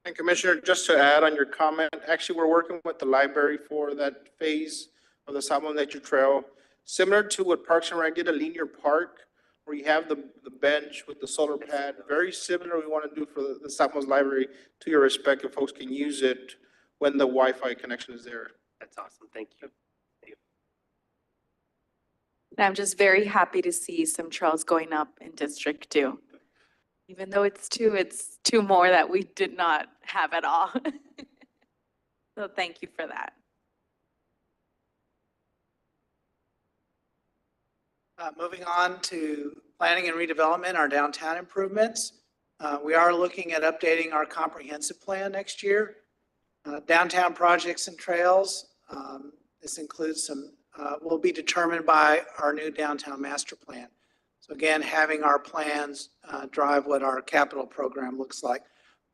And Commissioner, just to add on your comment, actually, we're working with the library for that phase of the Southmost Nature Trail. Similar to what Parks and Rec did at Linear Park, where you have the bench with the solar pad, very similar we want to do for the Southmost Library, to your respect, if folks can use it when the Wi-Fi connection is there. That's awesome. Thank you. And I'm just very happy to see some trails going up in District 2. Even though it's 2 more that we did not have at all. So thank you for that. Moving on to planning and redevelopment, our downtown improvements. We are looking at updating our comprehensive plan next year. Downtown projects and trails. This includes some, will be determined by our new downtown master plan. So again, having our plans drive what our capital program looks like.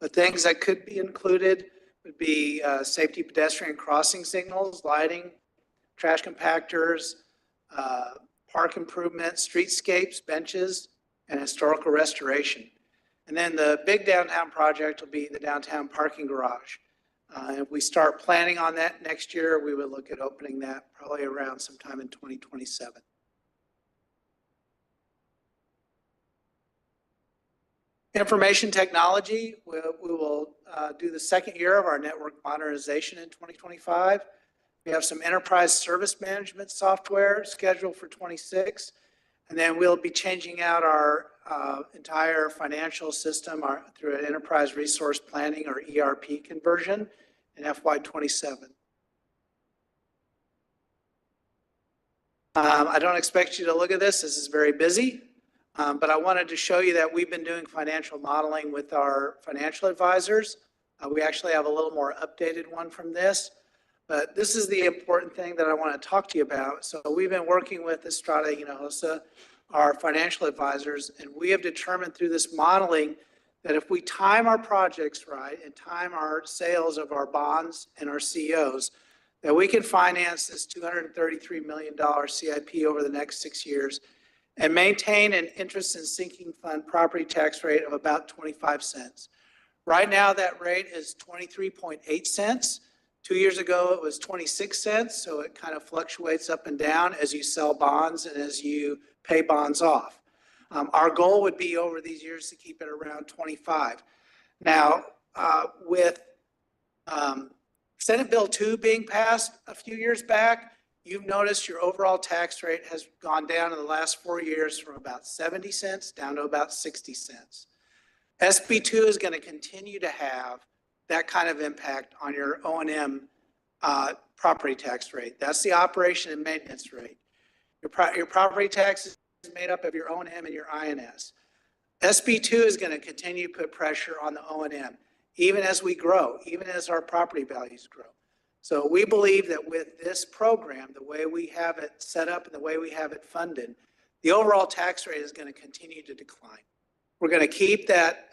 The things that could be included would be safety pedestrian crossing signals, lighting, trash compactors, park improvements, streetscapes, benches, and historical restoration. And then the big downtown project will be the downtown parking garage. If we start planning on that next year, we would look at opening that probably around sometime in 2027. Information technology, we will do the second year of our network modernization in 2025. We have some enterprise service management software scheduled for 26. And then we'll be changing out our entire financial system through an enterprise resource planning or ERP conversion in FY27. I don't expect you to look at this. This is very busy. But I wanted to show you that we've been doing financial modeling with our financial advisors. We actually have a little more updated one from this. But this is the important thing that I want to talk to you about. So we've been working with Estrada Hinojosa, our financial advisors, and we have determined through this modeling that if we time our projects right and time our sales of our bonds and our COs, that we can finance this $233 million CIP over the next 6 years and maintain an interest in sinking fund property tax rate of about 25 cents. Right now, that rate is 23.8 cents. 2 years ago, it was 26 cents, so it kind of fluctuates up and down as you sell bonds and as you pay bonds off. Our goal would be over these years to keep it around 25. Now, with Senate Bill 2 being passed a few years back, you've noticed your overall tax rate has gone down in the last 4 years from about 70 cents down to about 60 cents. SB 2 is going to continue to have that kind of impact on your O&M property tax rate. That's the operation and maintenance rate. Your property tax is made up of your O&M and your INS. SB 2 is going to continue to put pressure on the O&M, even as we grow, even as our property values grow. So we believe that with this program, the way we have it set up and the way we have it funded, the overall tax rate is going to continue to decline. We're going to keep that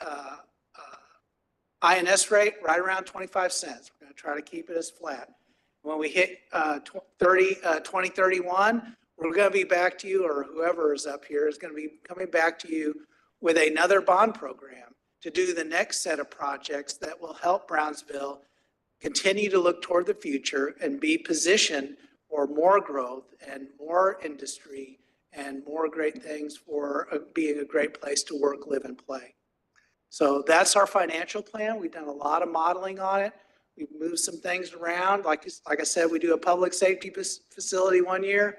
INS rate right around 25 cents. We're going to try to keep it as flat. When we hit 2031, we're going to be back to you, or whoever is up here is going to be coming back to you with another bond program to do the next set of projects that will help Brownsville continue to look toward the future and be positioned for more growth and more industry and more great things for being a great place to work, live, and play. So that's our financial plan. We've done a lot of modeling on it. We've moved some things around. Like I said, we do a public safety facility 1 year,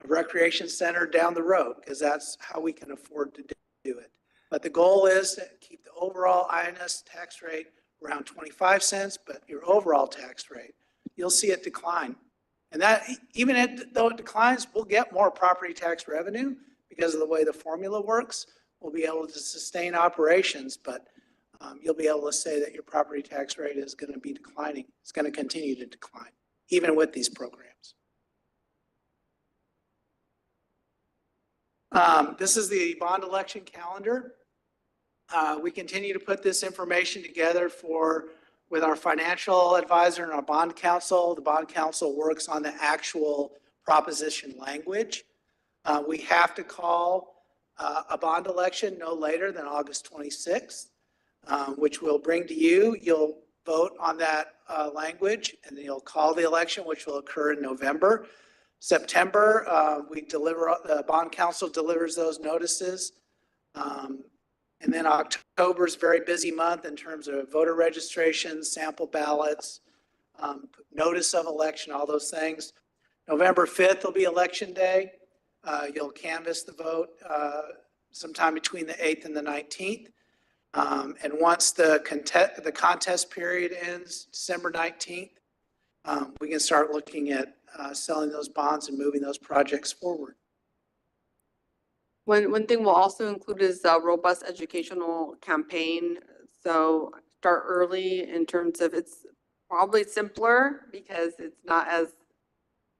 a recreation center down the road, because that's how we can afford to do it. But the goal is to keep the overall INS tax rate around 25 cents, but your overall tax rate, you'll see it decline. And that, even though it declines, we'll get more property tax revenue because of the way the formula works. We'll be able to sustain operations, but you'll be able to say that your property tax rate is going to be declining. It's going to continue to decline, even with these programs. This is the bond election calendar. We continue to put this information together with our financial advisor and our bond counsel. The bond counsel works on the actual proposition language. We have to call a bond election no later than August 26th, which we'll bring to you. You'll vote on that language, and then you'll call the election, which will occur in November. September, the bond counsel delivers those notices. And then October is a very busy month in terms of voter registration, sample ballots, notice of election, all those things. November 5th will be election day. You'll canvass the vote sometime between the 8th and the 19th. And once the contest period ends, December 19th, we can start looking at selling those bonds and moving those projects forward. One thing we'll also include is a robust educational campaign. So start early in terms of, it's probably simpler because it's not as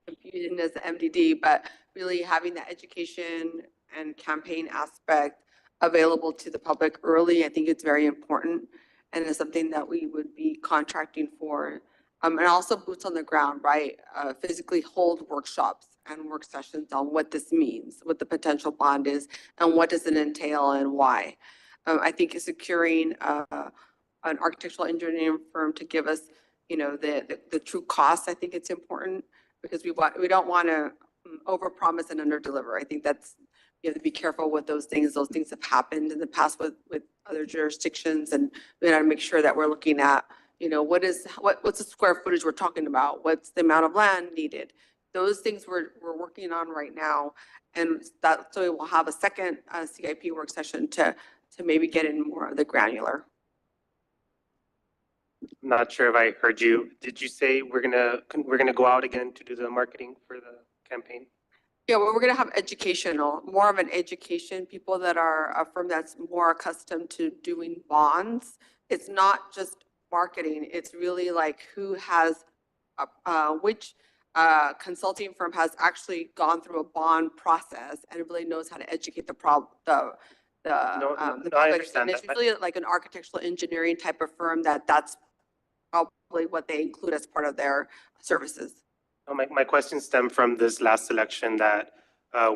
confusing as the MDD, but really having that education and campaign aspect available to the public early, I think it's very important. And it's something that we would be contracting for. And also boots on the ground, right? Physically hold workshops and work sessions on what this means, what the potential bond is, and what does it entail and why. I think securing an architectural engineering firm to give us, the true cost, I think it's important because we don't want to overpromise and underdeliver. I think you have to be careful with those things. Those things have happened in the past with other jurisdictions, and we got to make sure that we're looking at, what's the square footage we're talking about? What's the amount of land needed? Those things we're working on right now, and so we'll have a second CIP work session to maybe get in more of the granular. I'm not sure if I heard you. Did you say we're gonna go out again to do the marketing for the campaign? Yeah, well, we're gonna have more of an education, people that are a firm that's more accustomed to doing bonds. It's not just marketing. It's really like who has, which consulting firm has actually gone through a bond process and really knows how to educate the public. I understand It's that. really like an architectural engineering type of firm that's probably what they include as part of their services. My question stemmed from this last election that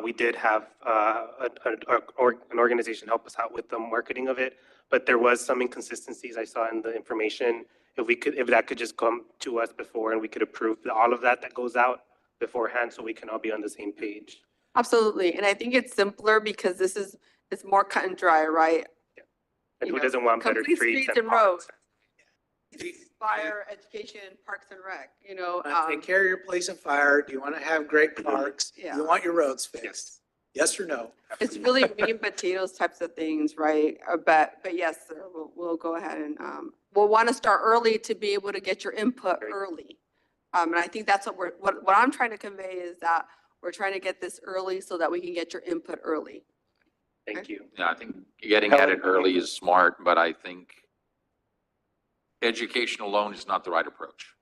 we did have an organization help us out with the marketing of it, but there was some inconsistencies I saw in the information, if that could just come to us before and we could approve all of that goes out beforehand, so we can all be on the same page. Absolutely. And I think it's simpler because it's more cut and dry, right? And You who know, doesn't want better complete streets streets and and roads. parks? Fire, education, parks and rec, you know. Take care of your police and fire. Do you want to have great parks? Do Yeah. you want your roads fixed? Yes. Yes or no? It's really meat and potatoes types of things, right? But yes, sir, we'll go ahead and, we'll want to start early to be able to get your input Great. early. And I think that's what I'm trying to convey is that we're trying to get this early so that we can get your input early. Thank you. Yeah, I think getting at it early is smart, but I think education alone is not the right approach.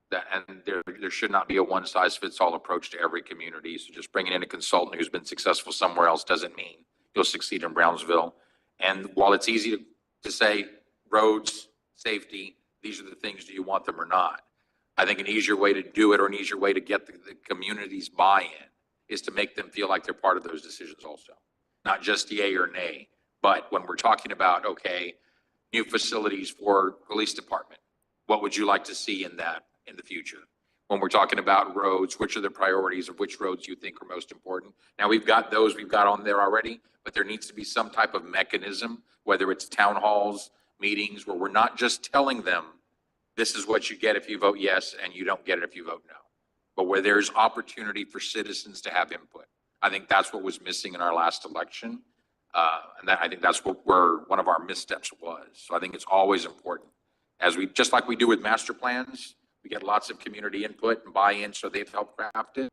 And there should not be a one size fits all approach to every community. So just bringing in a consultant who's been successful somewhere else doesn't mean you'll succeed in Brownsville. And while it's easy to say roads, safety, these are the things, do you want them or not? I think an easier way to do it, or an easier way to get the community's buy-in, is to make them feel like they're part of those decisions also. Not just yay or nay, but when we're talking about, okay, new facilities for police department, what would you like to see in that in the future? When we're talking about roads, which are the priorities of which roads you think are most important? Now, we've got on there already, but there needs to be some type of mechanism, whether it's town halls, meetings, where we're not just telling them, this is what you get if you vote yes, and you don't get it if you vote no, but where there's opportunity for citizens to have input. I think that's what was missing in our last election. And I think that's where one of our missteps was. So I think it's always important, just like we do with master plans, we get lots of community input and buy-in, so they've helped craft it.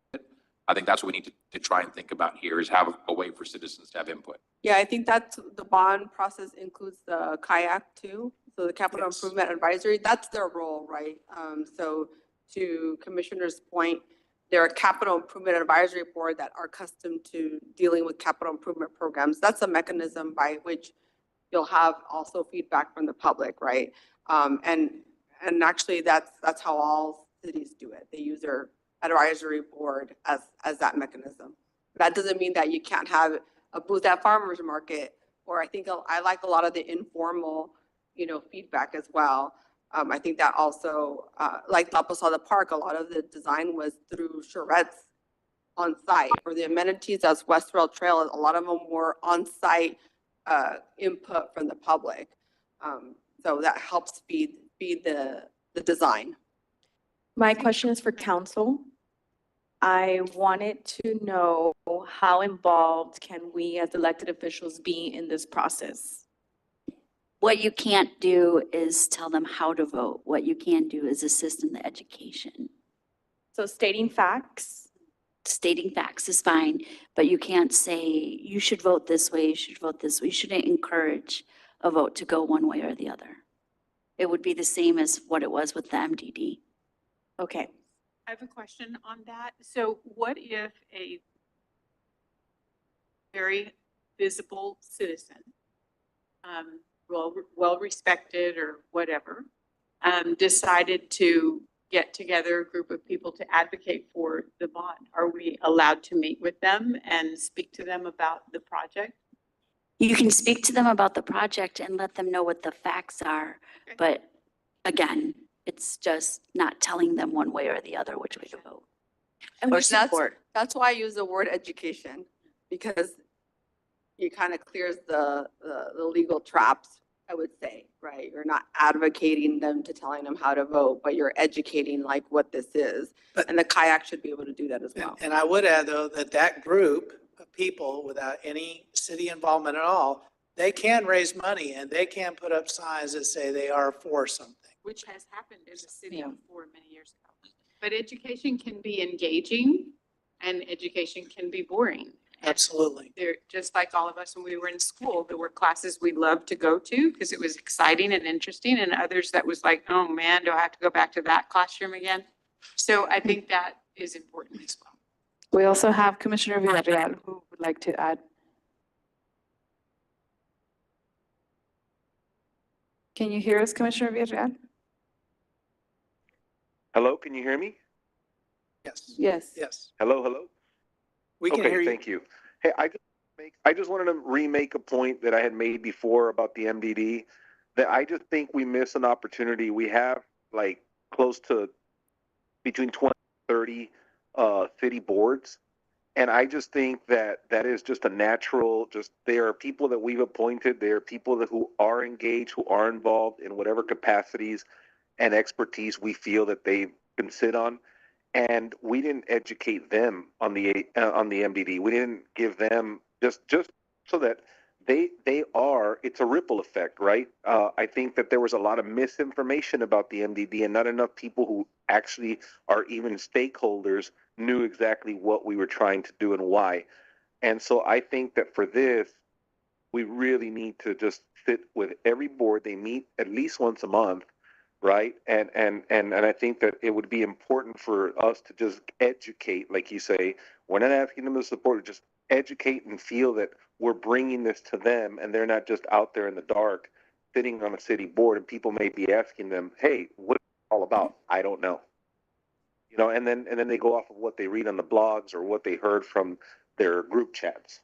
I think that's what we need to try and think about here, is have a way for citizens to have input. Yeah, I think that's, the bond process includes the kayak too. So the capital Yes. improvement advisory, that's their role, right? So to Commissioner's point, they're a capital improvement advisory board that are accustomed to dealing with capital improvement programs. That's a mechanism by which you'll have also feedback from the public, right? And actually that's how all cities do it. They use their advisory board as that mechanism. That doesn't mean that you can't have a booth at farmer's market, or I like a lot of the informal, feedback as well. I think that also, like La Posada Park, a lot of the design was through charrettes on site, or the amenities as West Rail Trail, a lot of them were on site input from the public. So that helps feed the design. My question is for council. I wanted to know how involved can we as elected officials be in this process? What you can't do is tell them how to vote. What you can do is assist in the education. So stating facts, Stating facts is fine, but you can't say, you should vote this way, you should vote this way. You shouldn't encourage a vote to go one way or the other. It would be the same as what it was with the MDD. okay. I have a question on that. So what if a very visible citizen, well-respected or whatever, decided to get together a group of people to advocate for the bond? Are we allowed to meet with them and speak to them about the project? You can speak to them about the project and let them know what the facts are. Okay. But again, it's just not telling them one way or the other which way to vote. And Or we support. That's why I use the word education, because it kind of clears the legal traps, I would say, right? You're not advocating them to telling them how to vote, but you're educating like what this is. But- And the kayak should be able to do that as well. And I would add, though, that group of people, without any city involvement at all, they can raise money and they can put up signs that say they are for something. Which has happened in the city Yeah. before many years ago. But education can be engaging and education can be boring. And Absolutely. They're just like all of us when we were in school, there were classes we loved to go to because it was exciting and interesting, and others that was like, oh man, do I have to go back to that classroom again? So I think that is important as well. We also have Commissioner Villarreal who would like to add. Can you hear us, Commissioner Villarreal? Hello, can you hear me? Yes. Yes. Yes. Hello, hello? We can hear Okay, you. thank you. Hey, I just wanted to remake a point that I had made before about the MDD, that I just think we miss an opportunity. We have like close to between 20 and 30 city boards. And I just think that that is just a natural, just there are people that we've appointed, there are people that who are engaged, who are involved in whatever capacities and expertise we feel that they can sit on. And we didn't educate them on the MDD. We didn't give them just so that they are, it's a ripple effect, right? I think that there was a lot of misinformation about the MDD and not enough people who actually are even stakeholders knew exactly what we were trying to do and why. And so I think that for this, we really need to just sit with every board. They meet at least once a month, right? And I think that it would be important for us to just educate, like you say. We're not asking them to support, just educate and feel that we're bringing this to them and they're not just out there in the dark sitting on a city board, and people may be asking them, hey, what is it all about? I don't know. You know, and then they go off of what they read on the blogs or what they heard from their group chats.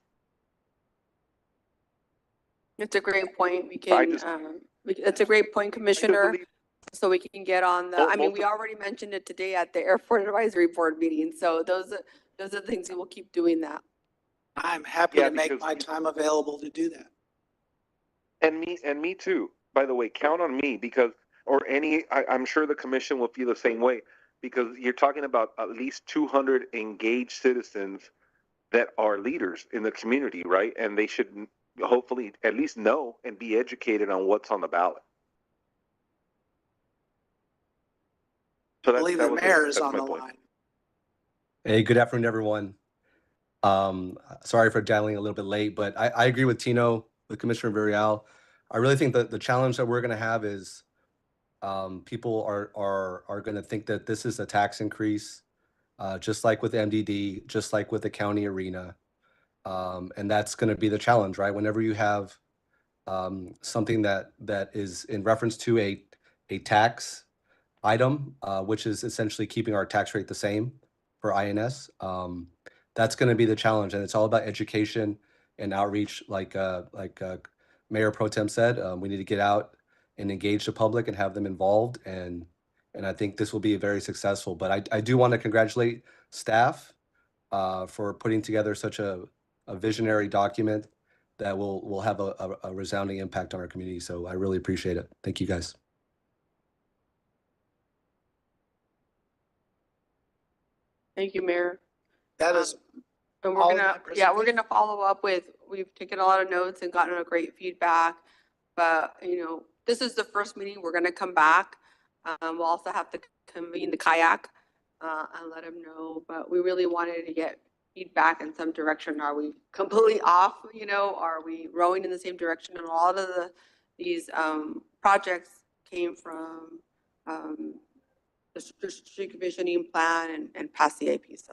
It's a great point. We I can, just- it's a great point, Commissioner. believe- So we can get on the, I mean, we already mentioned it today at the Airport Advisory Board meeting. So those are the things we will keep doing that. I'm happy Yeah, to make because- my time available to do that. And me too. By the way, count on me because, or I'm sure the commission will feel the same way, because you're talking about at least 200 engaged citizens that are leaders in the community, right? And they should hopefully at least know and be educated on what's on the ballot. So I believe the mayor is on my the point. line. Hey, good afternoon, everyone. Sorry for dialing a little bit late, but I agree with Tino, with Commissioner Villarreal. I really think that the challenge that we're going to have is people are going to think that this is a tax increase, just like with MDD, just like with the county arena. And that's going to be the challenge, right? Whenever you have something that is in reference to a tax item, which is essentially keeping our tax rate the same for INS. That's going to be the challenge, and it's all about education and outreach. Like Mayor Pro Tem said, we need to get out and engage the public and have them involved, and I think this will be very successful. But I do want to congratulate staff for putting together such a visionary document that will have a resounding impact on our community. So I really appreciate it. Thank you, guys. Thank you, Mayor. That is And all we're of my gonna, yeah, we're presentation. gonna follow up with, we've taken a lot of notes and gotten a great feedback. But, this is the first meeting. We're gonna come back. We'll also have to convene the kayak and let them know. But we really wanted to get feedback in some direction. Are we completely off, Are we rowing in the same direction? And a lot of these projects came from the strategic visioning plan and past CIP, so.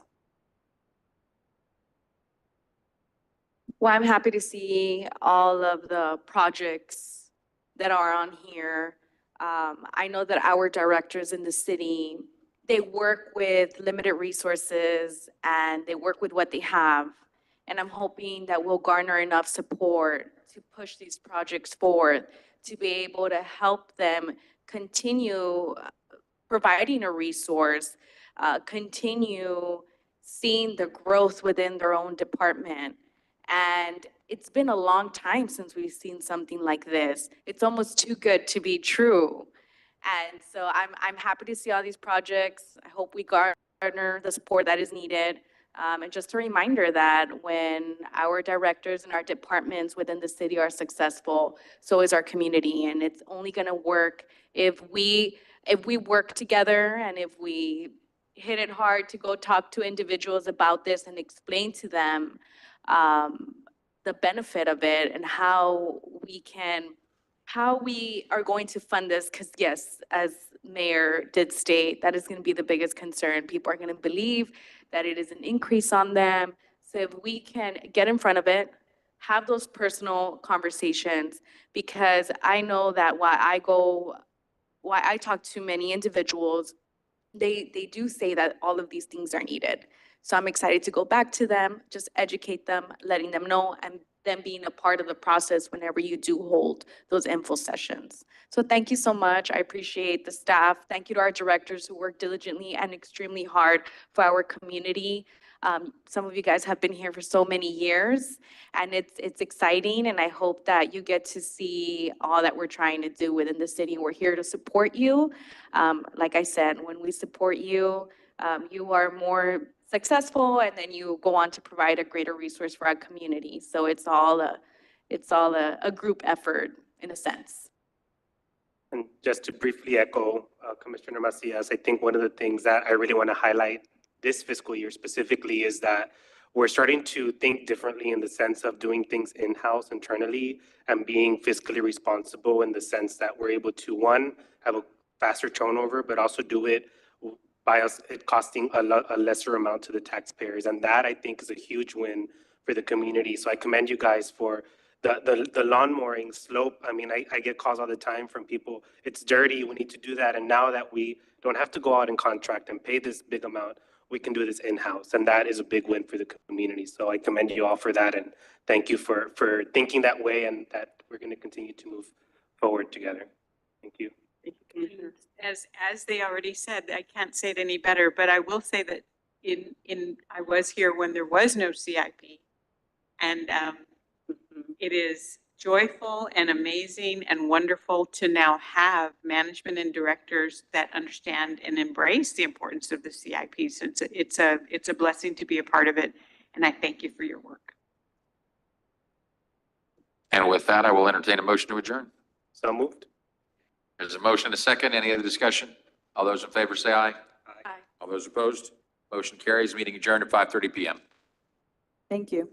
Well, I'm happy to see all of the projects that are on here. I know that our directors in the city, they work with limited resources and they work with what they have. And I'm hoping that we'll garner enough support to push these projects forward, to be able to help them continue providing a resource, continue seeing the growth within their own department. And it's been a long time since we've seen something like this. It's almost too good to be true. And so I'm happy to see all these projects. I hope we garner the support that is needed. And just a reminder that when our directors and our departments within the city are successful, so is our community. And it's only gonna work if we work together and if we hit it hard to go talk to individuals about this and explain to them the benefit of it and how we are going to fund this. Because yes, as Mayor did state, that is going to be the biggest concern. People are going to believe that it is an increase on them. So if we can get in front of it, have those personal conversations, because I know that while I talk to many individuals, they do say that all of these things are needed. So I'm excited to go back to them, just educate them, letting them know, and them being a part of the process whenever you do hold those info sessions. So thank you so much. I appreciate the staff. Thank you to our directors who work diligently and extremely hard for our community. Some of you guys have been here for so many years, and it's exciting, and I hope that you get to see all that we're trying to do within the city. We're here to support you. Like I said, when we support you, you are more successful, and then you go on to provide a greater resource for our community. So it's all a group effort in a sense. And just to briefly echo Commissioner Macias, I think one of the things that I really want to highlight this fiscal year specifically is that we're starting to think differently in the sense of doing things in-house internally and being fiscally responsible in the sense that we're able to, one, have a faster turnover, but also do it by us, it costing a lesser amount to the taxpayers. And that, I think, is a huge win for the community. So I commend you guys for the lawn mowing slope. I mean, I get calls all the time from people, it's dirty, we need to do that. And now that we don't have to go out and contract and pay this big amount, we can do this in-house. And that is a big win for the community. So I commend you all for that. And thank you for thinking that way, and that we're going to continue to move forward together. Thank you. As they already said, I can't say it any better, but I will say that I was here when there was no CIP. And it is joyful and amazing and wonderful to now have management and directors that understand and embrace the importance of the CIP. So it's a blessing to be a part of it. And I thank you for your work. And with that, I will entertain a motion to adjourn. So moved. There's a motion, and a second. Any other discussion? All those in favor say aye. Aye. All those opposed? Motion carries. Meeting adjourned at 5:30 PM. Thank you.